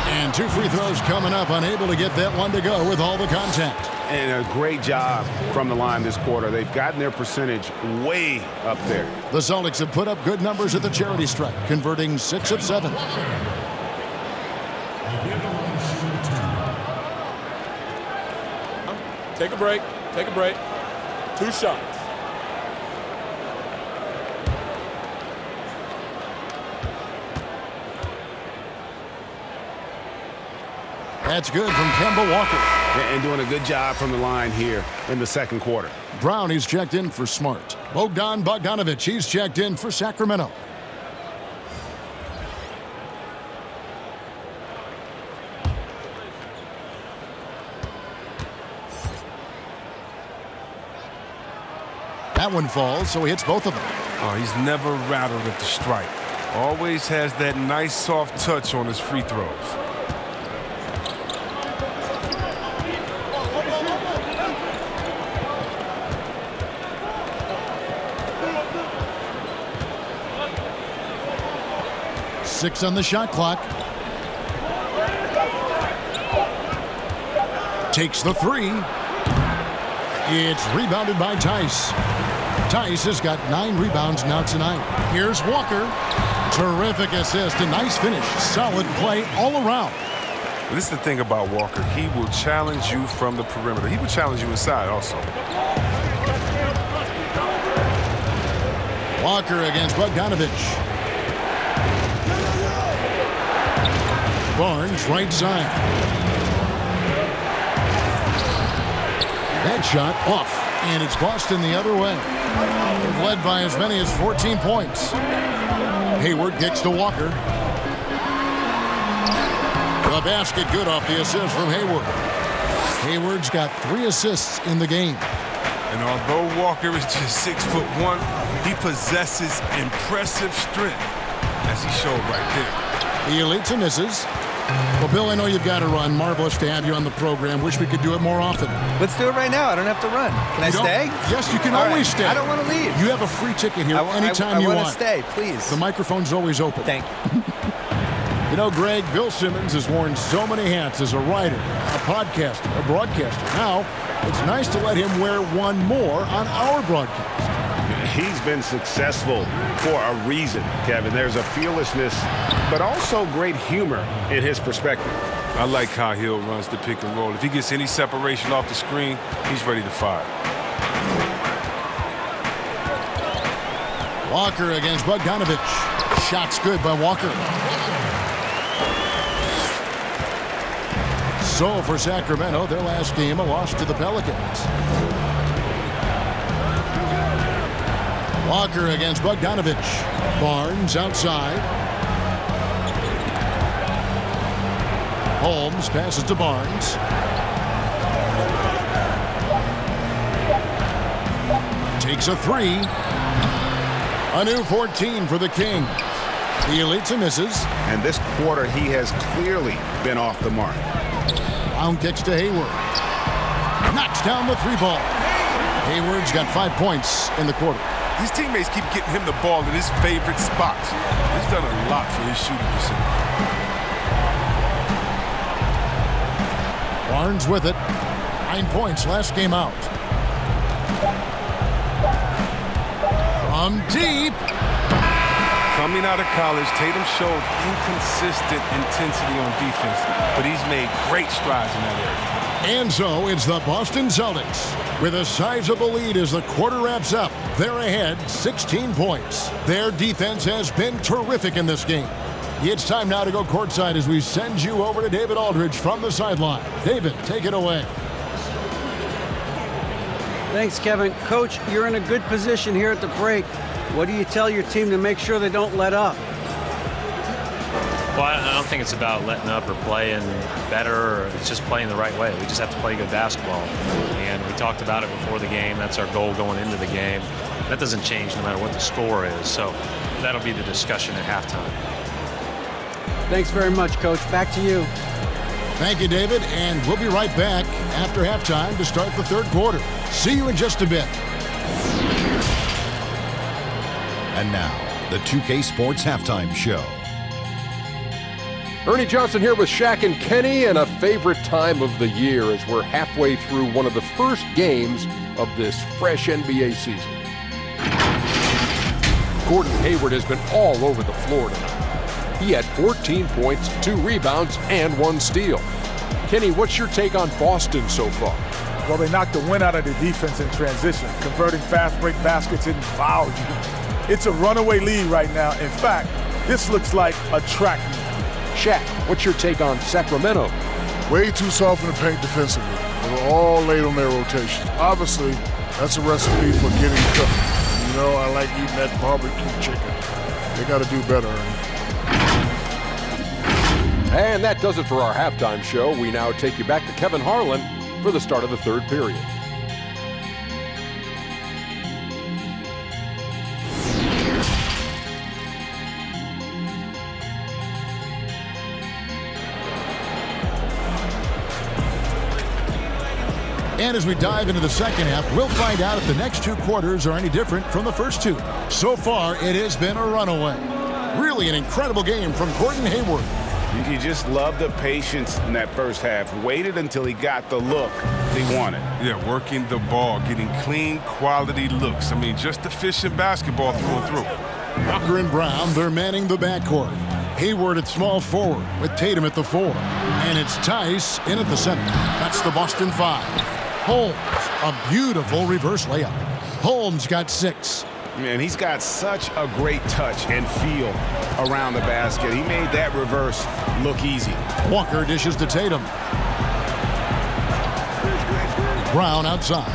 And 2 free throws coming up, unable to get that one to go with all the contact. And a great job from the line this quarter. They've gotten their percentage way up there. The Celtics have put up good numbers at the charity stripe, converting 6 of 7. Take a break. Take a break. 2 shots. That's good from Kemba Walker. And doing a good job from the line here in the second quarter. Brown, he's checked in for Smart. Bogdan Bogdanovic, he's checked in for Sacramento. That one falls, so he hits both of them. Oh, he's never rattled at the stripe. Always has that nice soft touch on his free throws. Six on the shot clock. Takes the 3. It's rebounded by Tice. Tice has got 9 rebounds now tonight. Here's Walker. Terrific assist. A nice finish. Solid play all around. This is the thing about Walker. He will challenge you from the perimeter. He will challenge you inside also. Walker against Bogdanovic. Barnes right side. That shot off, and it's Boston the other way. They've led by as many as 14 points. Hayward kicks to Walker. The basket good off the assist from Hayward. Hayward's got 3 assists in the game. And although Walker is just 6'1", he possesses impressive strength, as he showed right there. The elite to misses. Well, Bill, I know you've got to run. Marvelous to have you on the program. Wish we could do it more often. Let's do it right now. I don't have to run. Can I stay? Yes, you can All always right. stay. I don't want to leave. You have a free ticket here anytime you want. I want to stay, please. The microphone's always open. Thank you. You know, Greg, Bill Simmons has worn so many hats as a writer, a podcaster, a broadcaster. Now, it's nice to let him wear one more on our broadcast. He's been successful for a reason, Kevin. There's a fearlessness, but also great humor in his perspective. I like how Hill runs the pick and roll. If he gets any separation off the screen, he's ready to fire. Walker against Bogdanovich. Shot's good by Walker. So for Sacramento, their last game, a loss to the Pelicans. Walker against Bogdanovich. Barnes outside. Holmes passes to Barnes. Takes a three. A new 14 for the Kings. The Elite misses. And this quarter, he has clearly been off the mark. Brown kicks to Hayward. Knocks down the three ball. Hayward's got 5 points in the quarter. His teammates keep getting him the ball in his favorite spots. He's done a lot for his shooting percentage. Barnes with it. 9 points last game out. From deep. Coming out of college, Tatum showed inconsistent intensity on defense, but he's made great strides in that area. And so it's the Boston Celtics with a sizable lead as the quarter wraps up. They're ahead 16 points. Their defense has been terrific in this game. It's time now to go courtside as we send you over to David Aldridge from the sideline. David, take it away. Thanks, Kevin. Coach, you're in a good position here at the break. What do you tell your team to make sure they don't let up? Well, I don't think it's about letting up or playing better, or it's just playing the right way. We just have to play good basketball. And we talked about it before the game. That's our goal going into the game. That doesn't change no matter what the score is. So that'll be the discussion at halftime. Thanks very much, Coach. Back to you. Thank you, David. And we'll be right back after halftime to start the third quarter. See you in just a bit. And now, the 2K Sports Halftime Show. Ernie Johnson here with Shaq and Kenny, and a favorite time of the year as we're halfway through one of the first games of this fresh NBA season. Gordon Hayward has been all over the floor tonight. He had 14 points, 2 rebounds, and 1 steal. Kenny, what's your take on Boston so far? Well, they knocked the wind out of the defense in transition, converting fast break baskets in volume. It's a runaway lead right now. In fact, this looks like a track meet. Shaq, what's your take on Sacramento? Way too soft in the paint defensively. They were all late on their rotation. Obviously, that's a recipe for getting cooked. You know, I like eating that barbecue chicken. They got to do better, Ernie. And that does it for our halftime show. We now take you back to Kevin Harlan for the start of the third period. And as we dive into the second half, we'll find out if the next 2 quarters are any different from the first 2. So far, it has been a runaway. Really an incredible game from Gordon Hayward. You just love the patience in that first half. Waited until he got the look he wanted. Yeah, working the ball, getting clean, quality looks. I mean, just efficient basketball through and through. Walker and Brown, they're manning the backcourt. Hayward at small forward with Tatum at the 4. And it's Tice in at the center. That's the Boston 5. Holmes, a beautiful reverse layup. Holmes got 6. Man, he's got such a great touch and feel around the basket. He made that reverse look easy. Walker dishes to Tatum. Brown outside.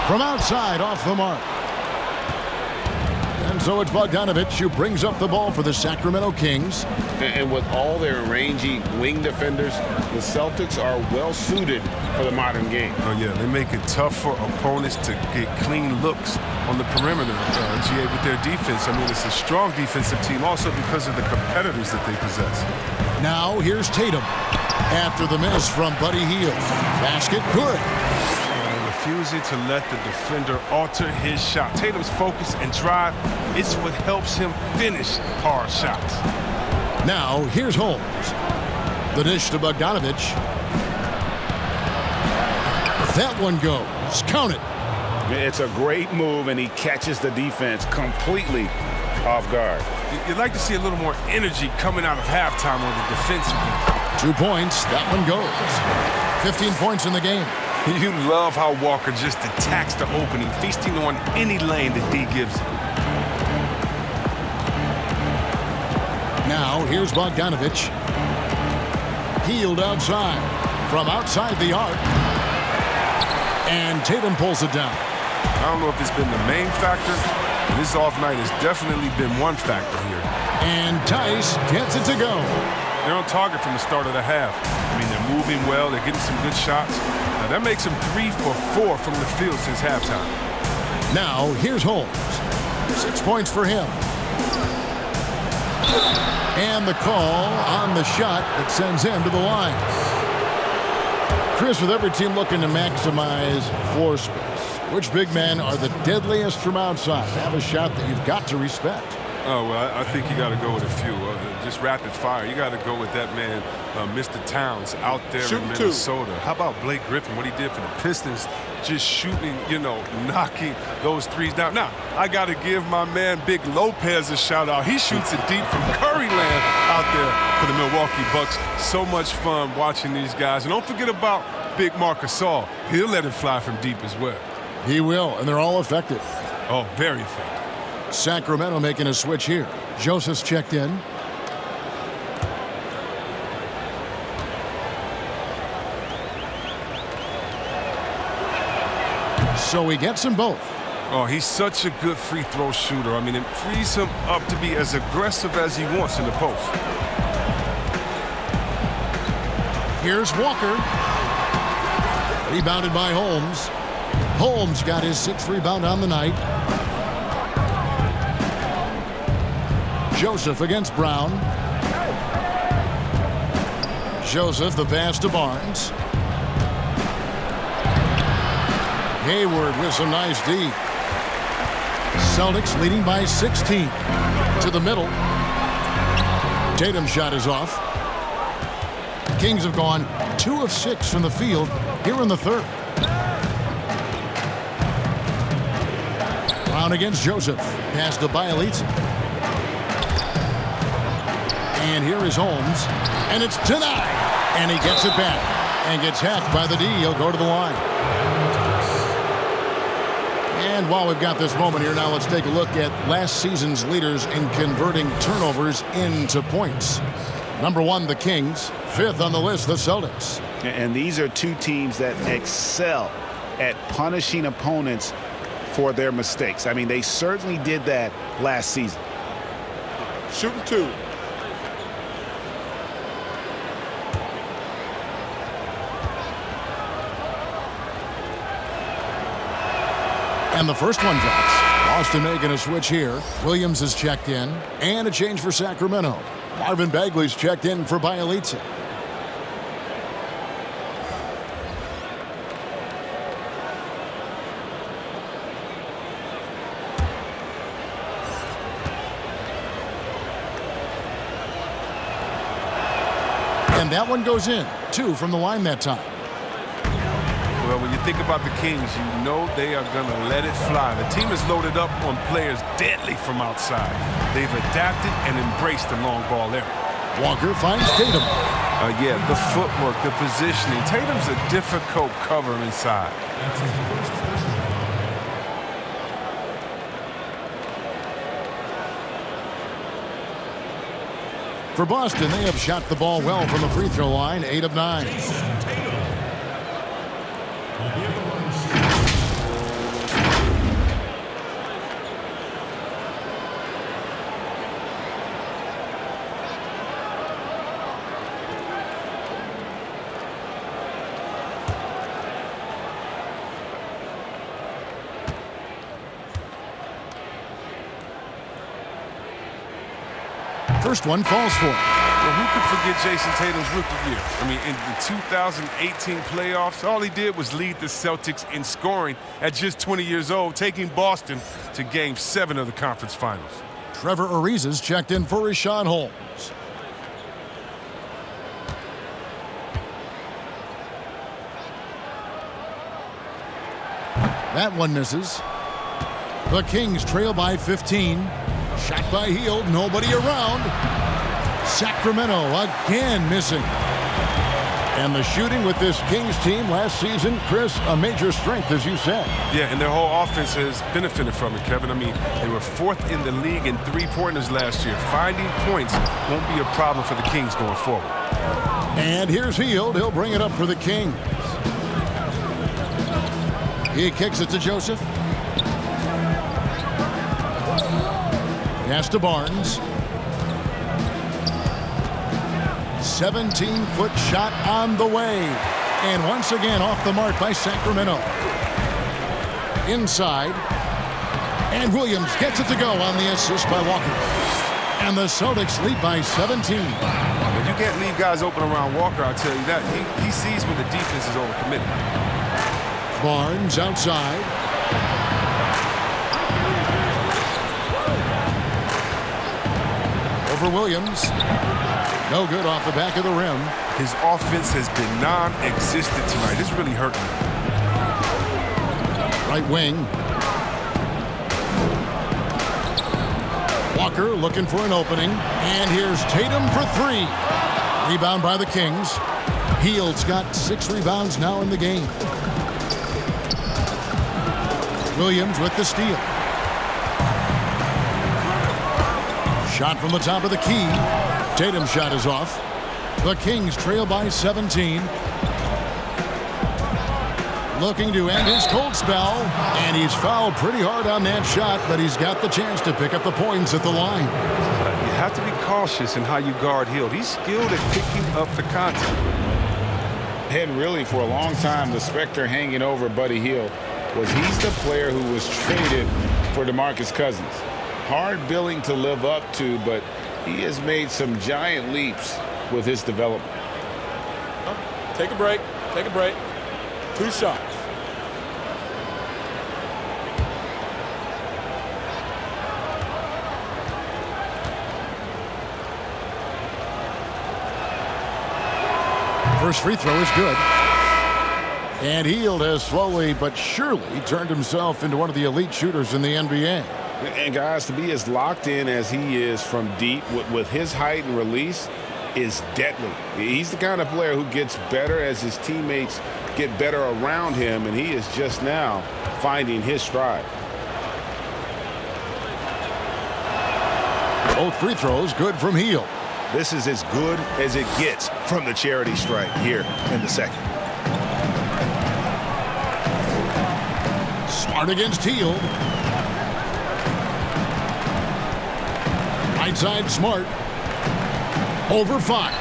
From outside, off the mark. And so it's Bogdanovich who brings up the ball for the Sacramento Kings. And with all their rangy wing defenders, the Celtics are well suited for the modern game. Oh, yeah, they make it tough for opponents to get clean looks on the perimeter, GA, with their defense. I mean, it's a strong defensive team also because of the competitors that they possess. Now here's Tatum. After the miss from Buddy Hield. Basket good. Refusing to let the defender alter his shot. Tatum's focus and drive, it's what helps him finish hard shots. Now, here's Holmes. The dish to Bogdanovich. That one goes. Count it. It's a great move, and he catches the defense completely off guard. You'd like to see a little more energy coming out of halftime on the defensive end. 2 points. That one goes. 15 points in the game. You love how Walker just attacks the opening, feasting on any lane that D gives him. Now, here's Bogdanovich. Healed outside. From outside the arc. And Tatum pulls it down. I don't know if it's been the main factor. This off night has definitely been one factor here. And Tice gets it to go. They're on target from the start of the half. I mean, they're moving well. They're getting some good shots. Now, that makes them 3 for 4 from the field since halftime. Now, here's Holmes. 6 points for him. And the call on the shot that sends him to the line. Chris, with every team looking to maximize floor space, which big men are the deadliest from outside? Have a shot that you've got to respect. Oh, well, I think you got to go with a few. Just rapid fire. You got to go with that man, Mr. Towns, out there in Minnesota. How about Blake Griffin, what he did for the Pistons, just shooting, knocking those threes down. Now, I got to give my man Big Lopez a shout-out. He shoots it deep from Curryland out there for the Milwaukee Bucks. So much fun watching these guys. And don't forget about Big Marc Gasol. He'll let it fly from deep as well. He will, and they're all effective. Oh, very effective. Sacramento making a switch here. Joseph's checked in. So he gets them both. Oh, he's such a good free throw shooter. I mean, it frees him up to be as aggressive as he wants in the post. Here's Walker. Rebounded by Holmes. Holmes got his 6th rebound on the night. Joseph against Brown. Joseph, the pass to Barnes. Hayward with some nice D. Celtics leading by 16. To the middle. Tatum's shot is off. Kings have gone 2 of 6 from the field here in the third. Brown against Joseph. Pass to Bielitsa. And here is Holmes. And it's denied. And he gets it back. And gets hacked by the D. He'll go to the line. And while we've got this moment here, now let's take a look at last season's leaders in converting turnovers into points. Number 1, the Kings. 5th on the list, the Celtics. And these are 2 teams that excel at punishing opponents for their mistakes. I mean, they certainly did that last season. Shooting 2. And the first one drops. Boston making a switch here. Williams is checked in. And a change for Sacramento. Marvin Bagley's checked in for Bielitsa. And that one goes in. 2 from the line that time. Well, when you think about the Kings, you know they are going to let it fly. The team is loaded up on players deadly from outside. They've adapted and embraced the long ball area. Walker finds Tatum. Yeah, the footwork, the positioning. Tatum's a difficult cover inside. For Boston, they have shot the ball well from the free throw line, 8 of 9. First one falls for him. Well, who could forget Jason Tatum's rookie year? I mean, in the 2018 playoffs, all he did was lead the Celtics in scoring at just 20 years old, taking Boston to Game 7 of the conference finals. Trevor Ariza's checked in for Rashawn Holmes. That one misses. The Kings trail by 15. Shot by Hield, nobody around. Sacramento again missing. And the shooting with this Kings team last season, Chris, a major strength, as you said. Yeah, and their whole offense has benefited from it, Kevin. I mean, they were 4th in the league in three-pointers last year. Finding points won't be a problem for the Kings going forward. And here's Hield. He'll bring it up for the Kings. He kicks it to Joseph. Pass to Barnes. 17-foot shot on the way. And once again off the mark by Sacramento. Inside. And Williams gets it to go on the assist by Walker. And the Celtics lead by 17. You can't leave guys open around Walker, I'll tell you that. He sees when the defense is overcommitted. Barnes outside. Over Williams. No good off the back of the rim. His offense has been non-existent tonight. It's really hurting him. Right wing. Walker looking for an opening. And here's Tatum for 3. Rebound by the Kings. Hield's got 6 rebounds now in the game. Williams with the steal. Shot from the top of the key. Tatum's shot is off. The Kings trail by 17. Looking to end his cold spell. And he's fouled pretty hard on that shot, but he's got the chance to pick up the points at the line. You have to be cautious in how you guard Hield. He's skilled at picking up the contact. And really, for a long time, the specter hanging over Buddy Hield was he's the player who was traded for DeMarcus Cousins. Hard billing to live up to, but he has made some giant leaps with his development. Take a break. Take a break. 2 shots. First free throw is good. And Hield has slowly but surely turned himself into one of the elite shooters in the NBA. And guys, to be as locked in as he is from deep with his height and release is deadly. He's the kind of player who gets better as his teammates get better around him, and he is just now finding his stride. Both free throws good from Hield. This is as good as it gets from the charity stripe here in the second. Smart against Hield. Right side Smart. Over Fox.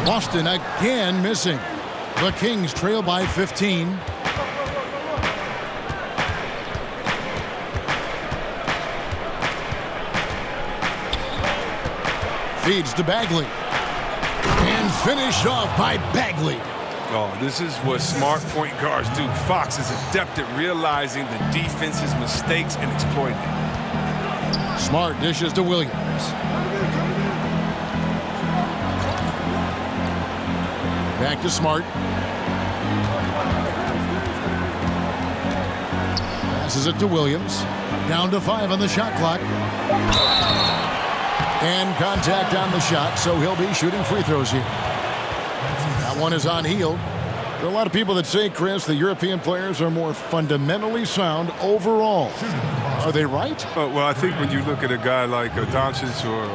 Boston again missing. The Kings trail by 15. Feeds to Bagley. And finished off by Bagley. Oh, this is what smart point guards do. Fox is adept at realizing the defense's mistakes and exploiting it. Smart dishes to Williams. Back to Smart. Passes it to Williams. Down to 5 on the shot clock. And contact on the shot, so he'll be shooting free throws here. That one is on Hield. There are a lot of people that say, Chris, the European players are more fundamentally sound overall. Are they right? Well, I think when you look at a guy like Doncic or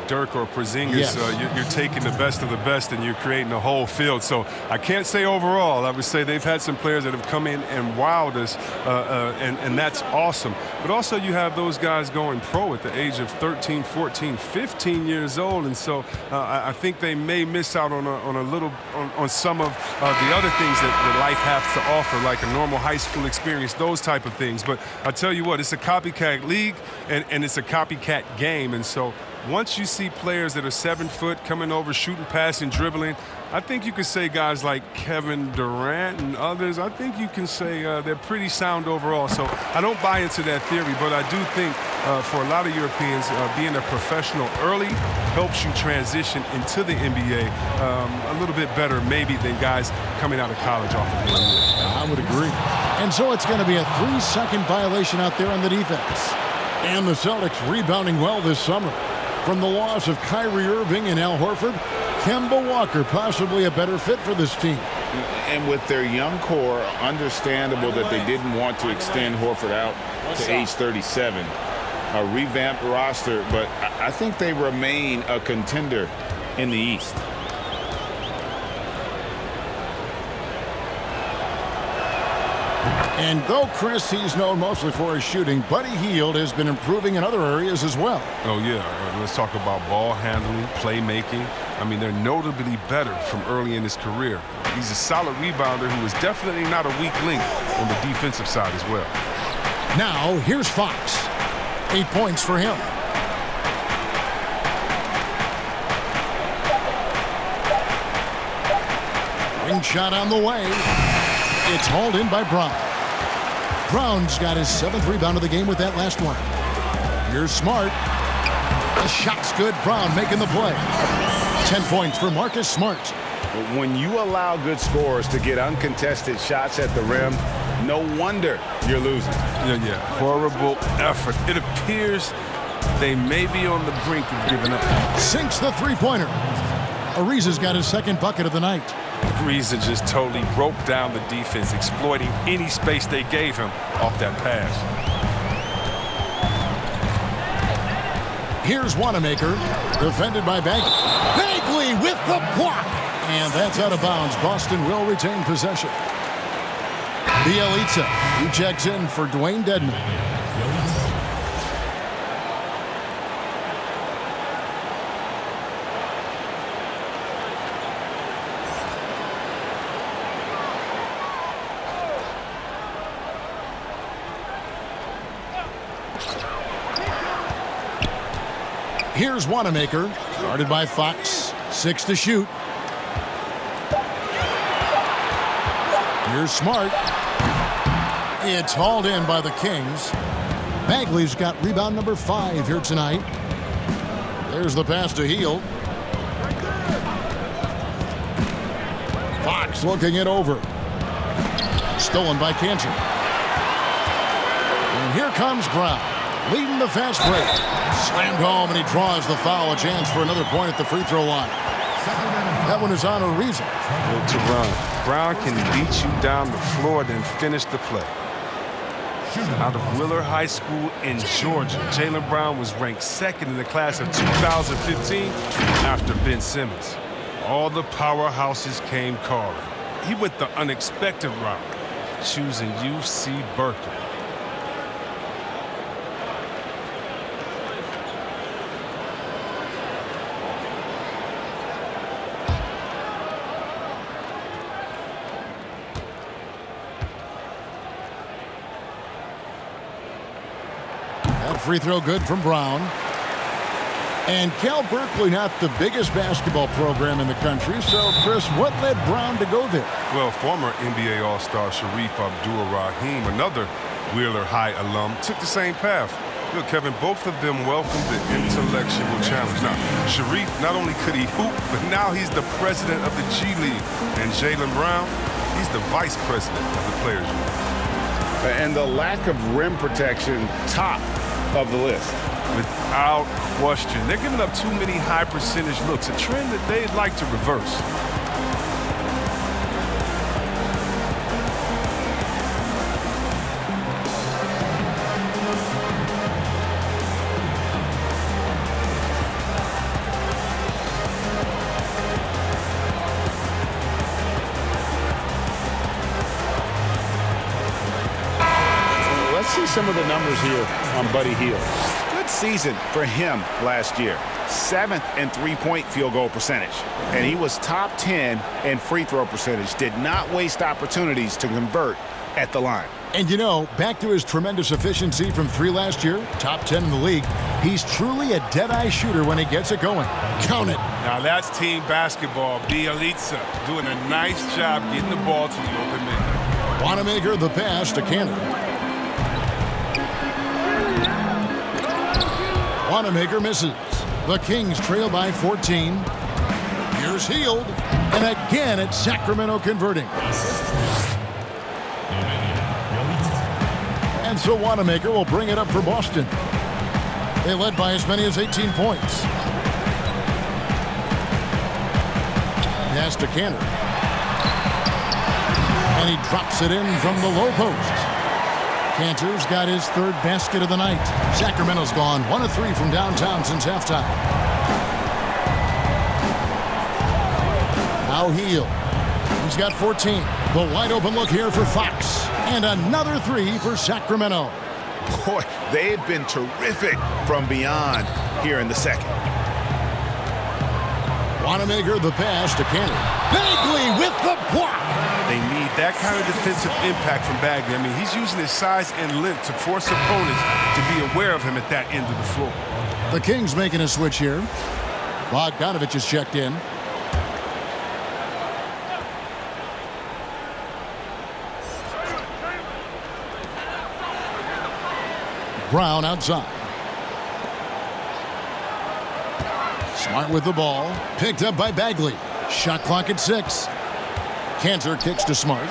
Dirk or Porzingis, yes. You're taking the best of the best and you're creating a whole field. So I can't say overall. I would say they've had some players that have come in and wowed us, and that's awesome. But also you have those guys going pro at the age of 13, 14, 15 years old, and so I think they may miss out on some of the other things that life has to offer, like a normal high school experience, those type of things. But I tell you what, it's a copycat league and it's a copycat game, and so once you see players that are 7 foot coming over, shooting, passing, dribbling, I think you could say guys like Kevin Durant and others, I think you can say they're pretty sound overall. So I don't buy into that theory, but I do think for a lot of Europeans, being a professional early helps you transition into the NBA a little bit better maybe than guys coming out of college off of the NBA. I would agree. And so it's going to be a 3-second violation out there on the defense. And the Celtics rebounding well this summer. From the loss of Kyrie Irving and Al Horford, Kemba Walker possibly a better fit for this team. And with their young core, understandable that they didn't want to extend Horford out to age 37. A revamped roster, but I think they remain a contender in the East. And though Chris, he's known mostly for his shooting, Buddy Hield has been improving in other areas as well. Oh, yeah. Let's talk about ball handling, playmaking. I mean, they're notably better from early in his career. He's a solid rebounder who is definitely not a weak link on the defensive side as well. Now, here's Fox. 8 points for him. Ring shot on the way. It's hauled in by Brown. Brown's got his 7th rebound of the game with that last one. Here's Smart. The shot's good. Brown making the play. 10 points for Marcus Smart. When you allow good scorers to get uncontested shots at the rim, no wonder you're losing. Yeah. Horrible effort. It appears they may be on the brink of giving up. Sinks the three-pointer. Ariza's got his 2nd bucket of the night. Ariza just totally broke down the defense, exploiting any space they gave him off that pass. Here's Wanamaker, defended by Bagley. Bagley with the block! And that's out of bounds. Boston will retain possession. Bielitsa, who checks in for Dwayne Dedman. Here's Wanamaker, guarded by Fox. 6 to shoot. Here's Smart. It's hauled in by the Kings. Bagley's got rebound number 5 here tonight. There's the pass to Hield. Fox looking it over. Stolen by Cantor. And here comes Brown, leading the fast break. Slammed home, and he draws the foul. A chance for another point at the free throw line. That one is on Ariza. To run. Brown can beat you down the floor, then finish the play. Out of Willard High School in Georgia, Jaylen Brown was ranked 2nd in the class of 2015 after Ben Simmons. All the powerhouses came calling. He went the unexpected route, choosing UC Berkeley. Free throw good from Brown. And Cal Berkeley, not the biggest basketball program in the country. So, Chris, what led Brown to go there? Well, former NBA All-Star Sharif Abdul-Rahim, another Wheeler High alum, took the same path. Look, Kevin, both of them welcomed the intellectual challenge. Now, Sharif, not only could he hoop, but now he's the president of the G League. And Jaylen Brown, he's the vice president of the Players Union. And the lack of rim protection, top of the list. Without question. They're giving up too many high percentage looks, a trend that they'd like to reverse. Some of the numbers here on Buddy Hield. Good season for him last year. 7th in three-point field goal percentage. And he was top 10 in free throw percentage. Did not waste opportunities to convert at the line. And you know, back to his tremendous efficiency from 3 last year, top 10 in the league, he's truly a dead-eye shooter when he gets it going. Count it. Now that's team basketball. Bielitsa doing a nice job getting the ball to the open man. Wanamaker the pass to Cantor. Wanamaker misses. The Kings trail by 14. Here's Hield. And again, it's Sacramento converting. And so Wanamaker will bring it up for Boston. They led by as many as 18 points. Pass to Cantor. And he drops it in from the low post. Cantor's got his third basket of the night. Sacramento's gone 1 of 3 from downtown since halftime. Now Hield. He's got 14. The wide open look here for Fox. And another 3 for Sacramento. Boy, they've been terrific from beyond here in the second. Wanamaker the pass to Cantor. Bagley with the block. They need that kind of defensive impact from Bagley. I mean, he's using his size and length to force opponents to be aware of him at that end of the floor. The Kings making a switch here. Bogdanovich is checked in. Brown outside. Smart with the ball. Picked up by Bagley. Shot clock at 6. Cantor kicks to Smart.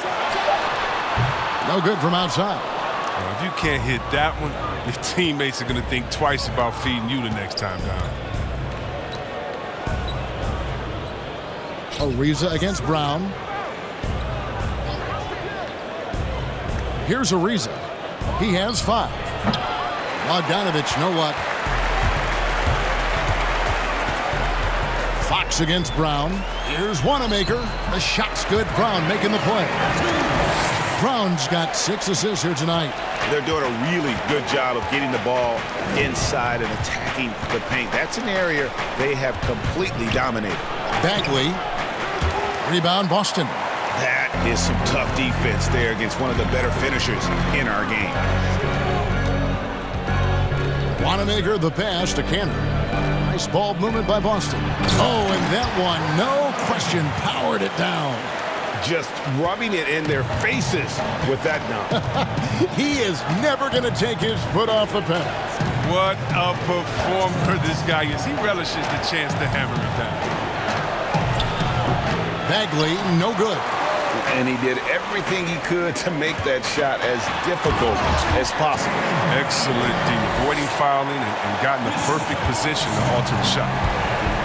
No good from outside. Well, if you can't hit that one, your teammates are going to think twice about feeding you the next time down. Ariza against Brown. Here's Ariza. He has 5. Bogdanovich, no luck. Fox against Brown. Here's Wanamaker. The shot's good. Brown making the play. Brown's got 6 assists here tonight. They're doing a really good job of getting the ball inside and attacking the paint. That's an area they have completely dominated. Bagley. Rebound Boston. That is some tough defense there against one of the better finishers in our game. Wanamaker the pass to Cantor. Nice ball movement by Boston. Oh, and that one, no question, powered it down. Just rubbing it in their faces with that dunk. He is never going to take his foot off the pedal. What a performer this guy is. He relishes the chance to hammer it down. Bagley, no good. And he did everything he could to make that shot as difficult as possible. Excellent D, avoiding fouling and got in the perfect position to alter the shot.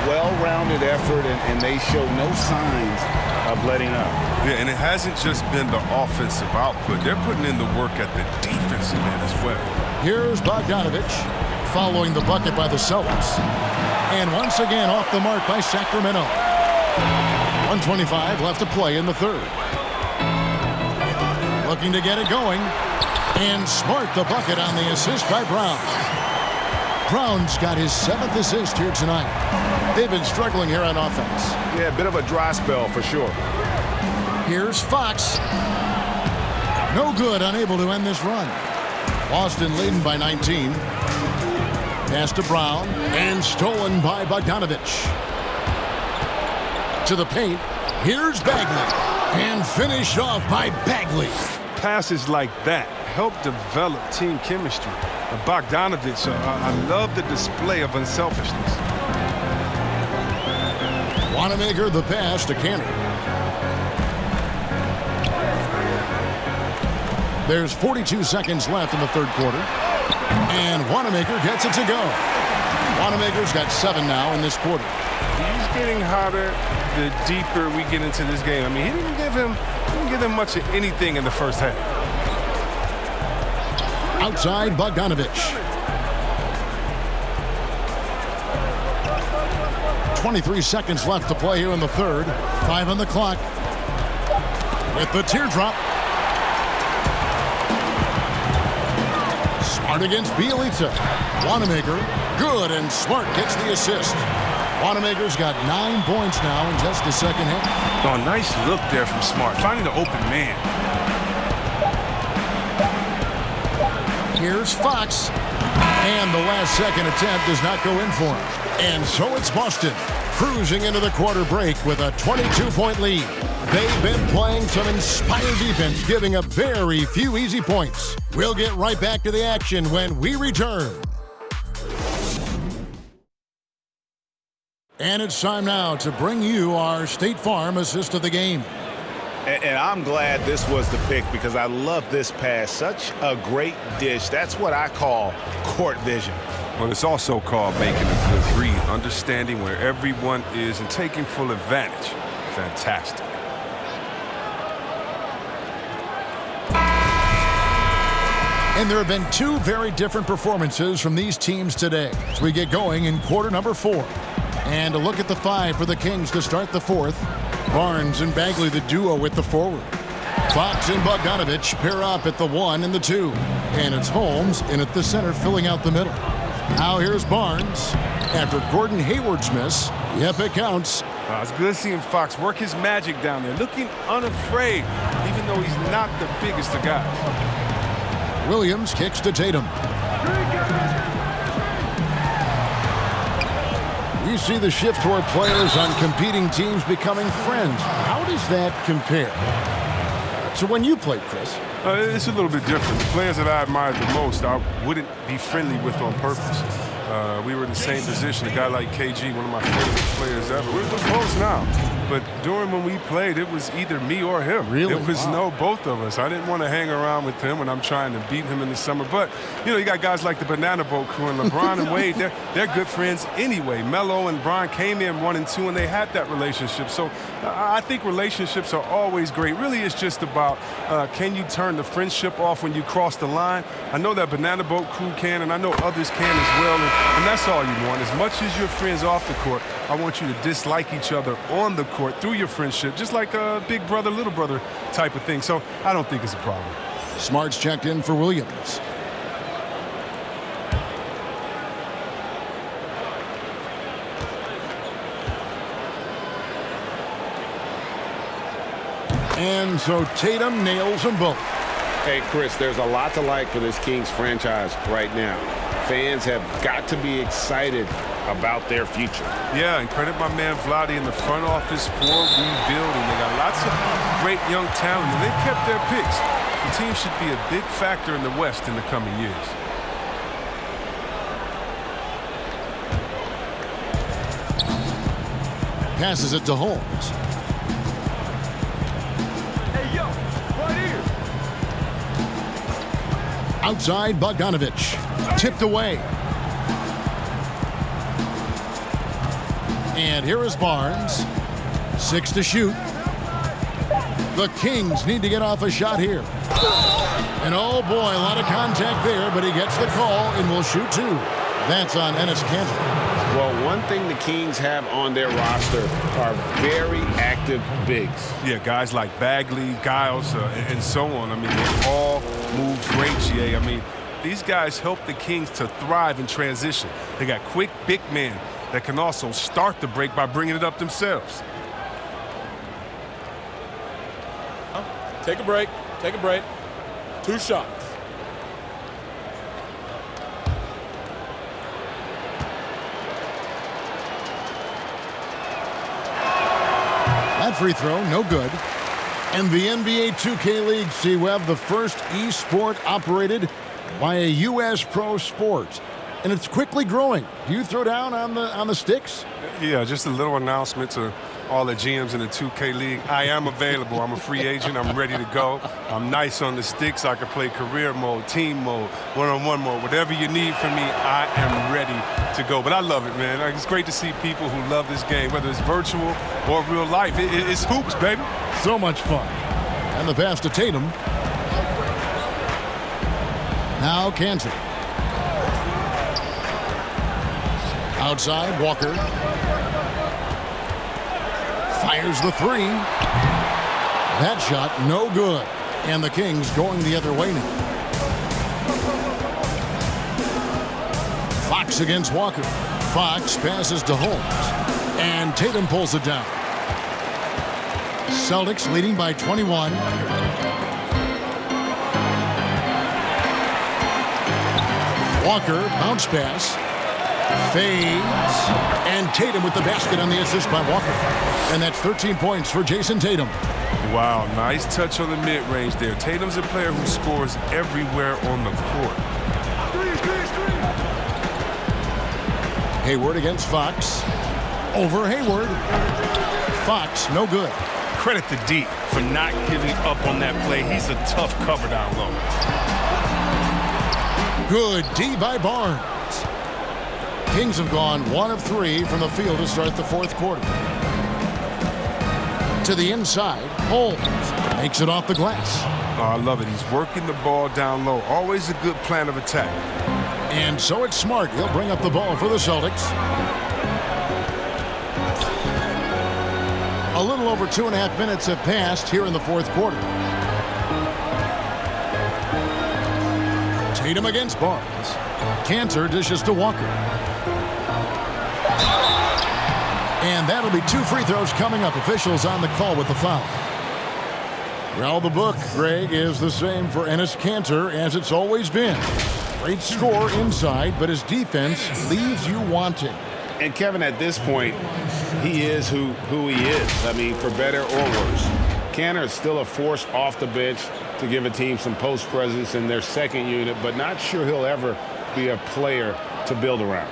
Well-rounded effort, and they show no signs of letting up. Yeah, and it hasn't just been the offensive output. They're putting in the work at the defensive end as well. Here's Bogdanovich following the bucket by the Celtics. And once again off the mark by Sacramento. 1:25 left to play in the third. Looking to get it going. And Smart the bucket on the assist by Brown. Brown's got his 7th assist here tonight. They've been struggling here on offense. Yeah, a bit of a dry spell for sure. Here's Fox. No good, unable to end this run. Boston leading by 19. Pass to Brown. And stolen by Bogdanovich. To the paint. Here's Bagley. And finished off by Bagley. Passes like that help develop team chemistry. Bogdanovich, I love the display of unselfishness. Wanamaker the pass to Cantor. There's 42 seconds left in the third quarter. And Wanamaker gets it to go. Wanamaker's got 7 now in this quarter. He's getting hotter the deeper we get into this game. I mean, he didn't give him much of anything in the first half. Outside Bogdanovich. 23 seconds left to play here in the third. 5 on the clock. With the teardrop. Smart against Bielitsa. Wanamaker. Good, and Smart gets the assist. Wanamaker's got 9 points now in just the second half. Oh, nice look there from Smart, finding the open man. Here's Fox. And the last second attempt does not go in for him. And so it's Boston, cruising into the quarter break with a 22-point lead. They've been playing some inspired defense, giving up very few easy points. We'll get right back to the action when we return. And it's time now to bring you our State Farm assist of the game. And I'm glad this was the pick because I love this pass. Such a great dish. That's what I call court vision. Well, it's also called making a good read, understanding where everyone is and taking full advantage. Fantastic. And there have been two very different performances from these teams today as we get going in quarter number 4. And a look at the 5 for the Kings to start the 4th. Barnes and Bagley, the duo with the forward. Fox and Bogdanovich pair up at the 1 and the 2. And it's Holmes in at the center filling out the middle. Now here's Barnes. After Gordon Hayward's miss, yep, it counts. It's good seeing Fox work his magic down there, looking unafraid, even though he's not the biggest of guys. Williams kicks to Tatum. You see the shift toward players on competing teams becoming friends. How does that compare to when you played, Chris? It's a little bit different. The players that I admired the most, I wouldn't be friendly with on purpose. We were in the same position. A guy like KG, one of my favorite players ever. We're close now. But during when we played, it was either me or him. Really? It was both of us. I didn't want to hang around with him when I'm trying to beat him in the summer. But, you got guys like the Banana Boat crew and LeBron and Wade. They're good friends anyway. Melo and Bron came in 1 and 2, and they had that relationship. So I think relationships are always great. Really, it's just about can you turn the friendship off when you cross the line? I know that Banana Boat crew can, and I know others can as well. And that's all you want. As much as you're friends off the court, I want you to dislike each other on the court through your friendship, just like a big brother, little brother type of thing. So I don't think it's a problem. Smart's checked in for Williams. And so Tatum nails them both. Hey, Chris, there's a lot to like for this Kings franchise right now. Fans have got to be excited about their future. Yeah, and credit my man Vlade in the front office for rebuilding. They got lots of great young talent, and they kept their picks. The team should be a big factor in the West in the coming years. Passes it to Holmes. Hey, yo, right here. Outside, Bogdanovich. Tipped away. And here is Barnes. 6 to shoot. The Kings need to get off a shot here. And oh boy, a lot of contact there, but he gets the call and will shoot 2. That's on Enes Kanter. Well, one thing the Kings have on their roster are very active bigs. Yeah, guys like Bagley, Giles, and so on. I mean, they all move great, GA. I mean, these guys help the Kings to thrive in transition. They got quick, big men that can also start the break by bringing it up themselves. Take a break. Take a break. 2 shots. That free throw, no good. And the NBA 2K League, see, we have the first e-sport operated by a U.S. pro sport. And it's quickly growing. Do you throw down on the sticks? Yeah, just a little announcement to all the GMs in the 2K League. I am available. I'm a free agent. I'm ready to go. I'm nice on the sticks. I can play career mode, team mode, one-on-one mode. Whatever you need from me, I am ready to go. But I love it, man. It's great to see people who love this game, whether it's virtual or real life. It's hoops, baby. So much fun. And the pass to Tatum. Now Kanter. Outside, Walker. Fires the 3. That shot, no good. And the Kings going the other way now. Fox against Walker. Fox passes to Holmes. And Tatum pulls it down. Celtics leading by 21. Walker, bounce pass. Fades. And Tatum with the basket on the assist by Walker. And that's 13 points for Jason Tatum. Wow, nice touch on the mid-range there. Tatum's a player who scores everywhere on the court. Hayward against Fox. Over Hayward. Fox, no good. Credit to D for not giving up on that play. He's a tough cover down low. Good D by Barnes. Kings have gone 1 of 3 from the field to start the fourth quarter. To the inside, Holmes makes it off the glass. Oh, I love it. He's working the ball down low. Always a good plan of attack. And so it's Smart. He'll bring up the ball for the Celtics. A little over 2.5 minutes have passed here in the fourth quarter. Tatum against Barnes. Cantor dishes to Walker. And that'll be 2 free throws coming up. Officials on the call with the foul. Well, the book, Greg, is the same for Enes Kanter as it's always been. Great score inside, but his defense leaves you wanting. And Kevin, at this point, he is who he is. I mean, for better or worse. Kanter is still a force off the bench to give a team some post presence in their second unit, but not sure he'll ever be a player to build around.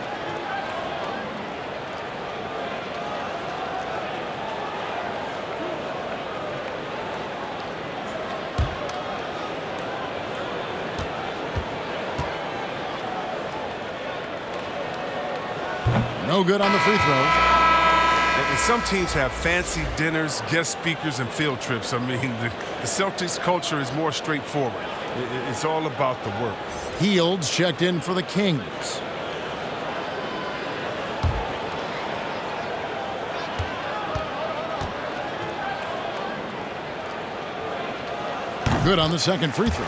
No good on the free throw. And some teams have fancy dinners, guest speakers, and field trips. I mean, the Celtics culture is more straightforward. It's all about the work. Fields checked in for the Kings. Good on the second free throw.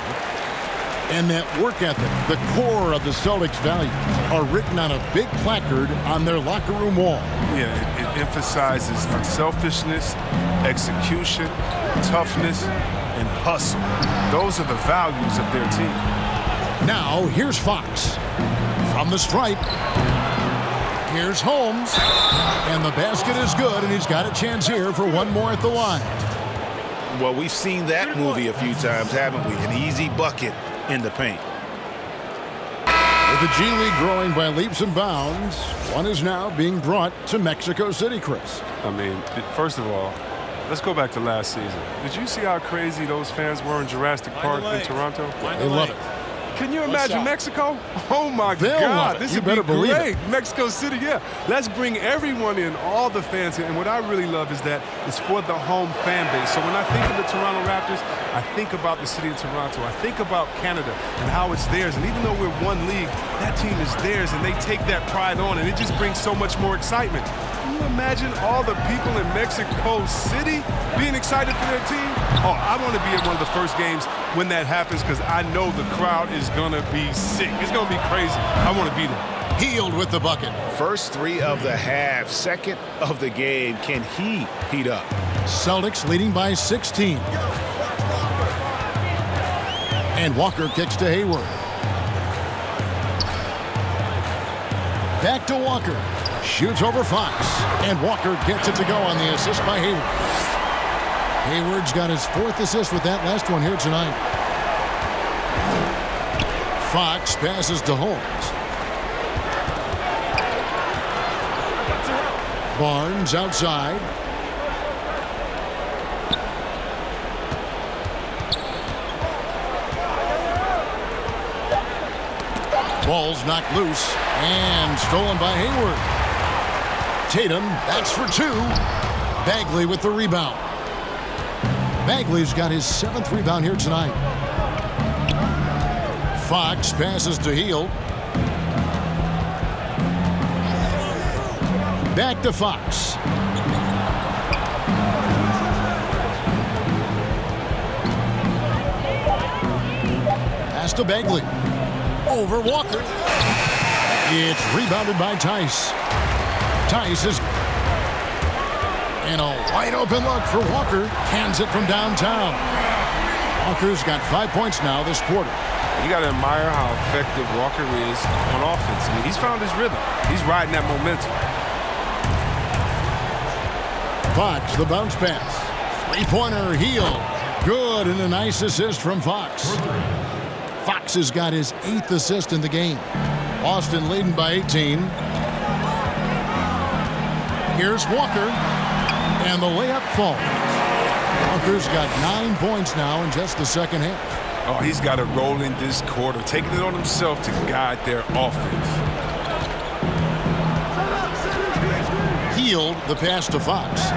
And that work ethic, the core of the Celtics' values, are written on a big placard on their locker room wall. Yeah, it emphasizes unselfishness, execution, toughness, and hustle. Those are the values of their team. Now, here's Fox. From the stripe. Here's Holmes. And the basket is good, and he's got a chance here for one more at the line. Well, we've seen that movie a few times, haven't we? An easy bucket in the paint. With the G League growing by leaps and bounds, one is now being brought to Mexico City, Chris. I mean, first of all, let's go back to last season. Did you see how crazy those fans were in Jurassic Park in Toronto? They love it. Can you imagine Mexico? Oh, my God. This would be great. Mexico City, yeah. Let's bring everyone in, all the fans in. And what I really love is that it's for the home fan base. So when I think of the Toronto Raptors, I think about the city of Toronto. I think about Canada and how it's theirs. And even though we're one league, that team is theirs, and they take that pride on, and it just brings so much more excitement. Can you imagine all the people in Mexico City being excited for their team? Oh, I want to be at one of the first games when that happens because I know the crowd is going to be sick. It's going to be crazy. I want to be there. Healed with the bucket. First 3 of the half, second of the game. Can he heat up? Celtics leading by 16. And Walker kicks to Hayward. Back to Walker. Shoots over Fox. And Walker gets it to go on the assist by Hayward. Hayward's got his 4th assist with that last one here tonight. Fox passes to Holmes. Barnes outside. Ball's knocked loose and stolen by Hayward. Tatum, that's for 2. Bagley with the rebound. Bagley's got his 7th rebound here tonight. Fox passes to Hield. Back to Fox. Pass to Bagley. Over Walker. It's rebounded by Tice. Tice is in a wide open look for Walker. Cans it from downtown. Walker's got 5 points now this quarter. You got to admire how effective Walker is on offense. I mean, he's found his rhythm. He's riding that momentum. Fox, the bounce pass. 3-pointer, Hield. Good, and a nice assist from Fox. Fox has got his 8th assist in the game. Boston leading by 18. Here's Walker. And the layup falls. Walker's got 9 points now in just the second half. Oh, he's got a role in this quarter, taking it on himself to guide their offense. Hield, the pass to Fox.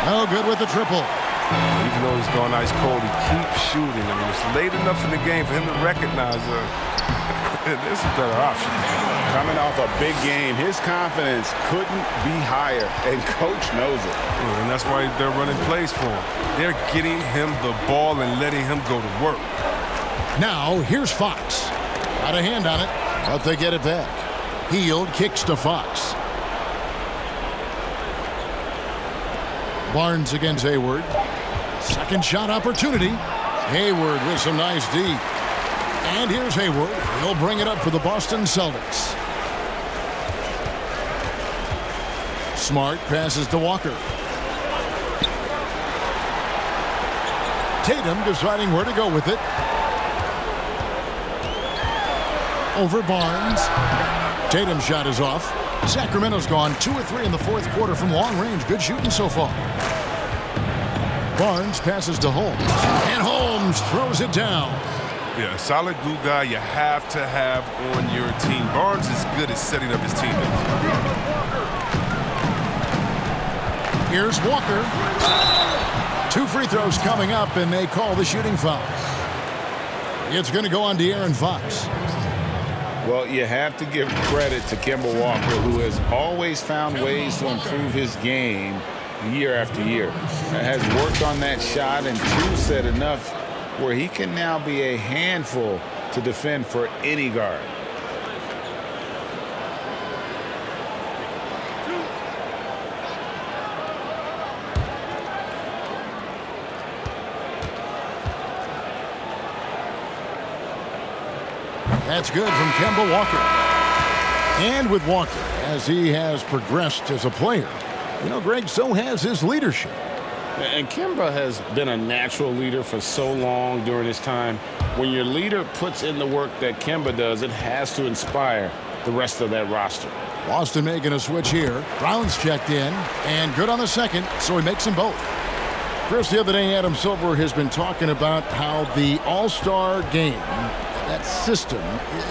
No good with the triple. Even though he's going ice cold, he keeps shooting. I mean, it's late enough in the game for him to recognize there's a better option. Coming off a big game, his confidence couldn't be higher, and coach knows it. Yeah, and that's why they're running plays for him. They're getting him the ball and letting him go to work. Now, here's Fox. Got a hand on it, but they get it back. Hield kicks to Fox. Barnes against Hayward. Second shot opportunity. Hayward with some nice D. And here's Hayward. He'll bring it up for the Boston Celtics. Smart passes to Walker. Tatum deciding where to go with it. Over Barnes. Tatum's shot is off. Sacramento's gone 2 of 3 in the fourth quarter from long range. Good shooting so far. Barnes passes to Holmes. And Holmes throws it down. Yeah, a solid glue guy you have to have on your team. Barnes is good at setting up his teammates. Here's Walker. 2 free throws coming up, and they call the shooting foul. It's going to go on De'Aaron Fox. Well, you have to give credit to Kemba Walker, who has always found ways to improve his game year after year. Has worked on that shot and set enough where he can now be a handful to defend for any guard. That's good from Kemba Walker. And with Walker, as he has progressed as a player, you know, Greg, so has his leadership. And Kemba has been a natural leader for so long during his time. When your leader puts in the work that Kemba does, it has to inspire the rest of that roster. Boston making a switch here. Brown's checked in, and good on the second, so he makes them both. Chris, the other day, Adam Silver has been talking about how the All-Star game, that system,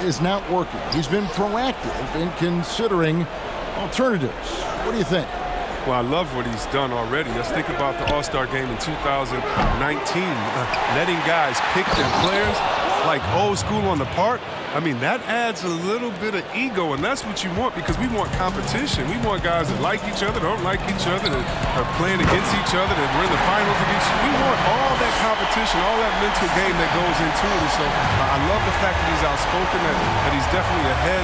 is not working. He's been proactive in considering alternatives. What do you think? Well, I love what he's done already. Let's think about the All-Star game in 2019. Letting guys pick their players like old school on the park. I mean, that adds a little bit of ego, and that's what you want because we want competition. We want guys that like each other, don't like each other, that are playing against each other, that we're in the finals against each other. We want all that competition, all that mental game that goes into it. And so I love the fact that he's outspoken, that he's definitely ahead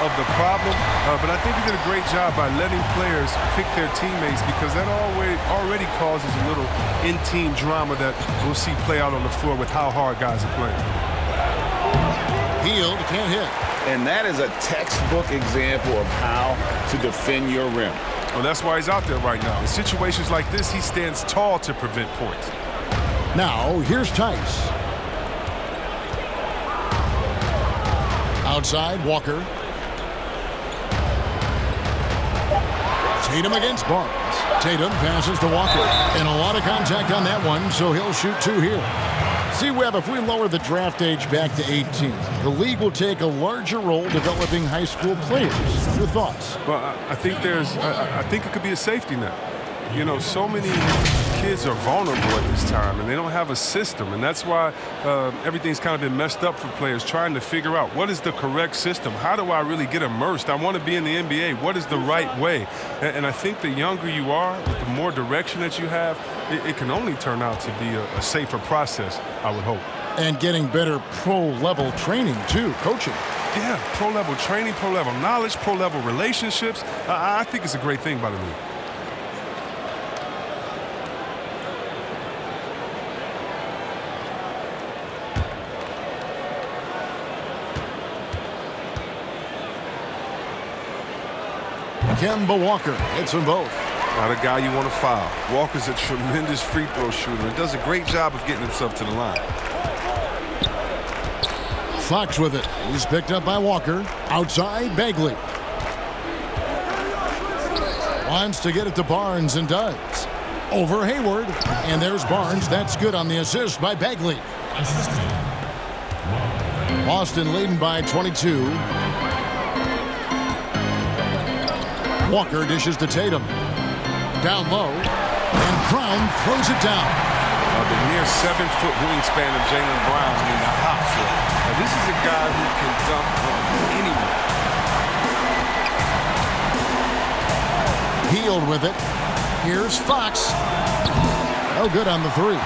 of the problem. But I think he did a great job by letting players pick their teammates because that already causes a little in-team drama that we'll see play out on the floor with how hard guys are playing. Hield can't hit. And that is a textbook example of how to defend your rim. Well, that's why he's out there right now. In situations like this, he stands tall to prevent points. Now, here's Tice. Outside, Walker. Tatum against Barnes. Tatum passes to Walker. And a lot of contact on that one, so he'll shoot 2 here. See, Webb, if we lower the draft age back to 18, the league will take a larger role developing high school players. Your thoughts? Well, I think I think it could be a safety net. You know, so many kids are vulnerable at this time, and they don't have a system, and that's why everything's kind of been messed up for players trying to figure out what is the correct system. How do I really get immersed? I want to be in the NBA. What is the right way? And I think the younger you are, the more direction that you have, it can only turn out to be a safer process, I would hope. And getting better pro-level training, too, coaching. Yeah, pro-level training, pro-level knowledge, pro-level relationships. I think it's a great thing by the league. Kemba Walker hits them both. Not a guy you want to foul. Walker's a tremendous free throw shooter and does a great job of getting himself to the line. Fox with it. He's picked up by Walker. Outside, Bagley. Wants to get it to Barnes and does. Over Hayward. And there's Barnes. That's good on the assist by Bagley. Boston leading by 22. Walker dishes to Tatum. Down low, and Brown throws it down. The near 7-foot wingspan of Jaylen Brown in the hot foot. Now, this is a guy who can dunk on anyone. Healed with it. Here's Fox. No good on the three.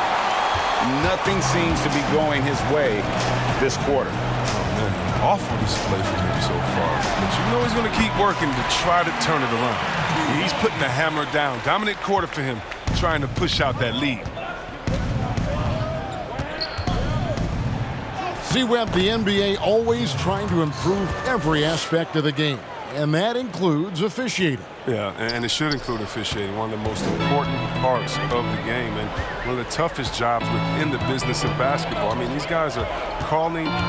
Nothing seems to be going his way this quarter. Oh, man. Awful display from him so far. But you know he's going to keep working to try to turn it around. He's putting the hammer down. Dominant quarter for him, trying to push out that lead. See, Webb, the NBA always trying to improve every aspect of the game, and that includes officiating. Yeah, and it should include officiating, one of the most important parts of the game and one of the toughest jobs within the business of basketball. I mean, these guys are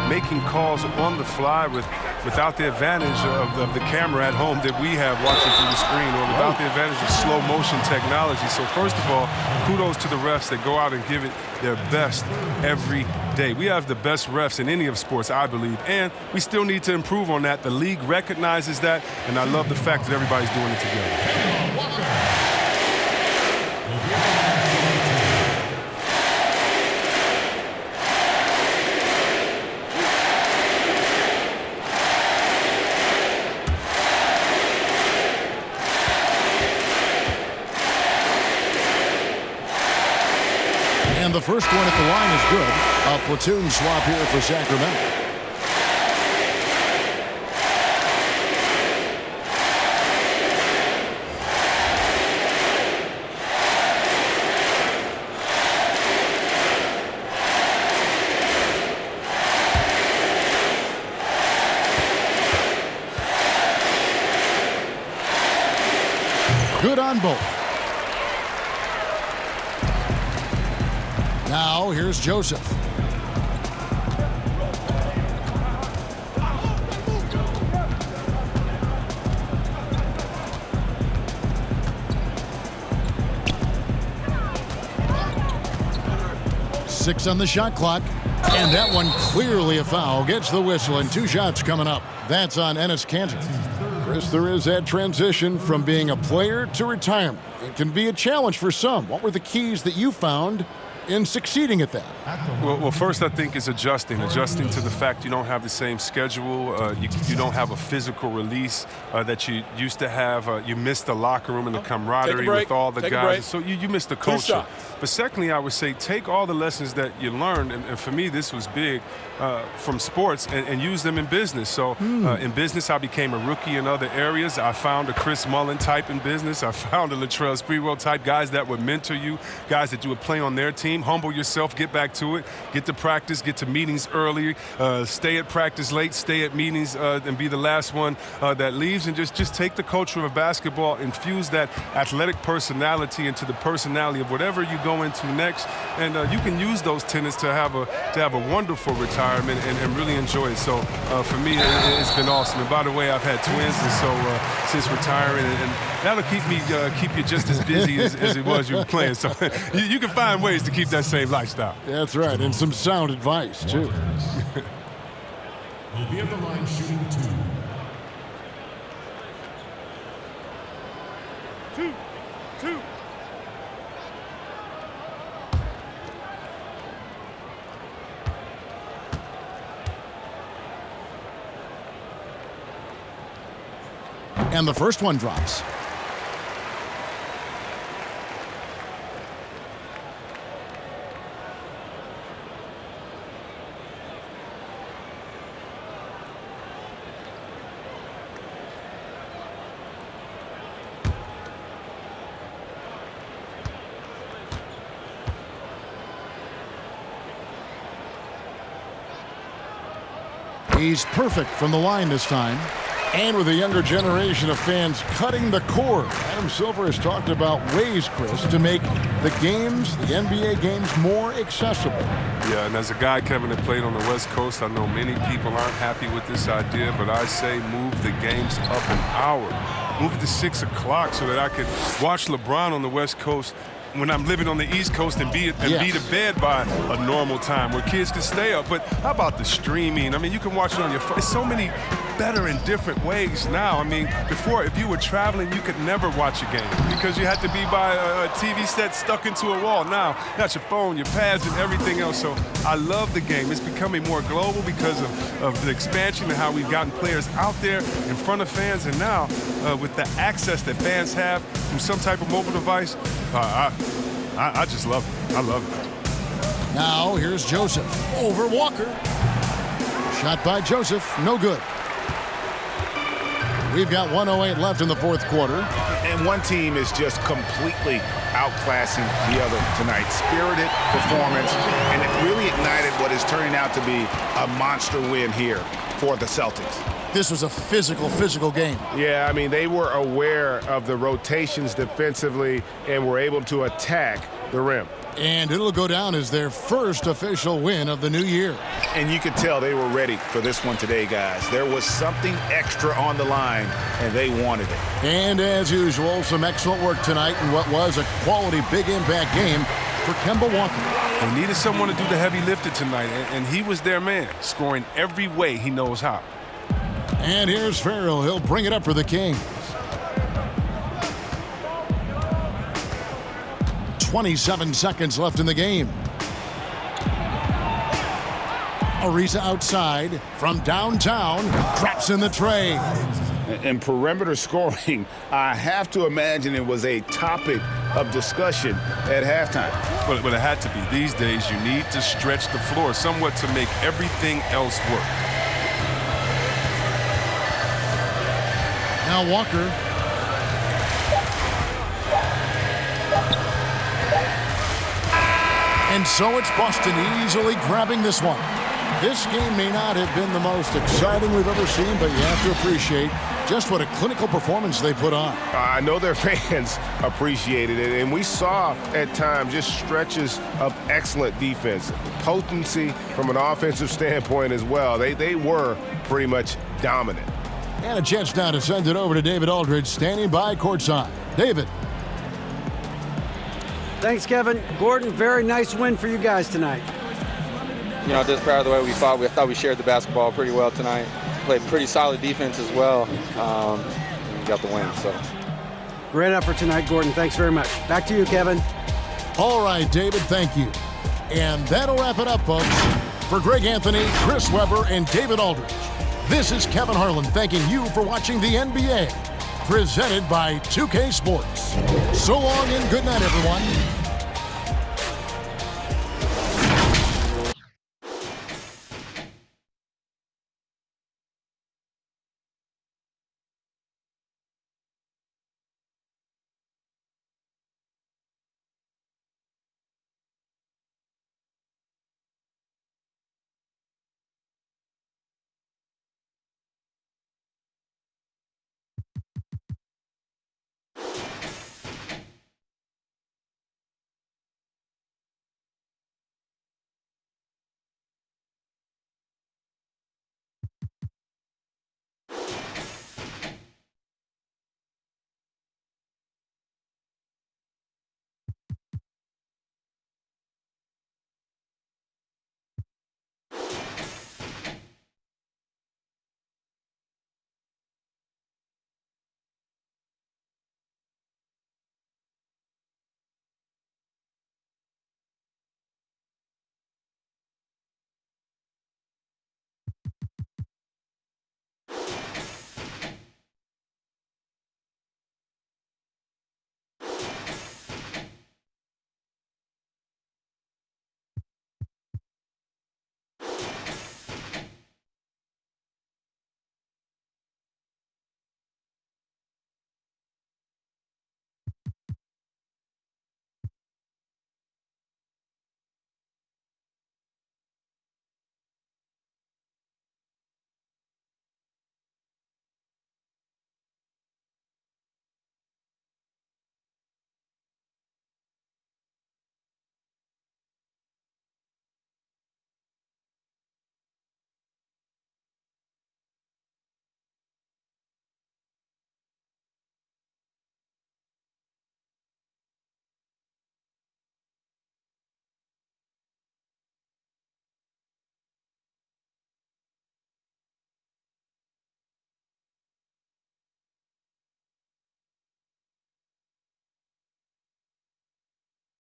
making calls on the fly without the advantage of the camera at home that we have watching through the screen, or without the advantage of slow motion technology. So first of all, kudos to the refs that go out and give it their best every day. We have the best refs in any of sports, I believe, and we still need to improve on that. The league recognizes that, and I love the fact that everybody's doing it together. And the first one at the line is good. A platoon swap here for Sacramento. Good on both. Now, here's Joseph. Six on the shot clock. And that one clearly a foul. Gets the whistle, and 2 shots coming up. That's on Enes Kanter. Chris, there is that transition from being a player to retirement. It can be a challenge for some. What were the keys that you found in succeeding at that? Well, first I think is adjusting to the fact you don't have the same schedule. You don't have a physical release that you used to have. You miss the locker room and the camaraderie with all the guys. So you miss the culture. But secondly, I would say take all the lessons that you learned, and for me this was big, from sports, and use them in business. So in business I became a rookie in other areas. I found a Chris Mullin type in business. I found a Latrell Sprewell type, guys that would mentor you, guys that you would play on their team. Humble yourself, get back to it, get to practice, get to meetings early, stay at practice late, stay at meetings, and be the last one that leaves, and just take the culture of basketball, infuse that athletic personality into the personality of whatever you go into next, and you can use those tenets to have a wonderful retirement and really enjoy it. So for me, it's been awesome. And by the way, I've had twins, and so since retiring, and that'll keep you just as busy as it was you were playing. So you can find ways to keep that same lifestyle. That's right, and some sound advice too. Will be at the line shooting 2. And the first one drops. He's perfect from the line this time. And with a younger generation of fans cutting the cord, Adam Silver has talked about ways, Chris, to make the games, the NBA games, more accessible. Yeah, and as a guy, Kevin, that played on the West Coast, I know many people aren't happy with this idea, but I say move the games up an hour. Move it to 6 o'clock so that I could watch LeBron on the West Coast when I'm living on the East Coast and be to bed by a normal time where kids can stay up. But how about the streaming? I mean, you can watch it on your phone. There's so many better in different ways now. I mean, before, if you were traveling, you could never watch a game because you had to be by a TV set stuck into a wall. Now, you got your phone, your pads, and everything else. So I love the game. It's becoming more global because of the expansion and how we've gotten players out there in front of fans. And now, with the access that fans have through some type of mobile device, I just love it. I love it. Now, here's Joseph over Walker. Shot by Joseph, no good. We've got 1:08 left in the fourth quarter. And one team is just completely outclassing the other tonight. Spirited performance, and it really ignited what is turning out to be a monster win here for the Celtics. This was a physical game. Yeah, I mean, they were aware of the rotations defensively and were able to attack the rim. And it'll go down as their first official win of the new year. And you could tell they were ready for this one today, guys. There was something extra on the line, and they wanted it. And as usual, some excellent work tonight in what was a quality big impact game for Kemba Walker. They needed someone to do the heavy lifting tonight, and he was their man, scoring every way he knows how. And here's Farrell. He'll bring it up for the Kings. 27 seconds left in the game. Ariza outside from downtown, drops in the tray. And perimeter scoring, I have to imagine it was a topic of discussion at halftime. But it had to be. These days, you need to stretch the floor somewhat to make everything else work. Now Walker. And so it's Boston easily grabbing this one. This game may not have been the most exciting we've ever seen, but you have to appreciate just what a clinical performance they put on. I know their fans appreciated it, and we saw at times just stretches of excellent defense. Potency from an offensive standpoint as well. They were pretty much dominant. And a chance now to send it over to David Aldridge, standing by courtside. David. Thanks, Kevin. Gordon, very nice win for you guys tonight. You know, just proud of the way we fought. I thought we shared the basketball pretty well tonight. Played pretty solid defense as well. And we got the win, so. Great effort tonight, Gordon. Thanks very much. Back to you, Kevin. All right, David, thank you. And that'll wrap it up, folks. For Greg Anthony, Chris Webber, and David Aldridge, this is Kevin Harlan thanking you for watching the NBA, presented by 2K Sports. So long and good night, everyone.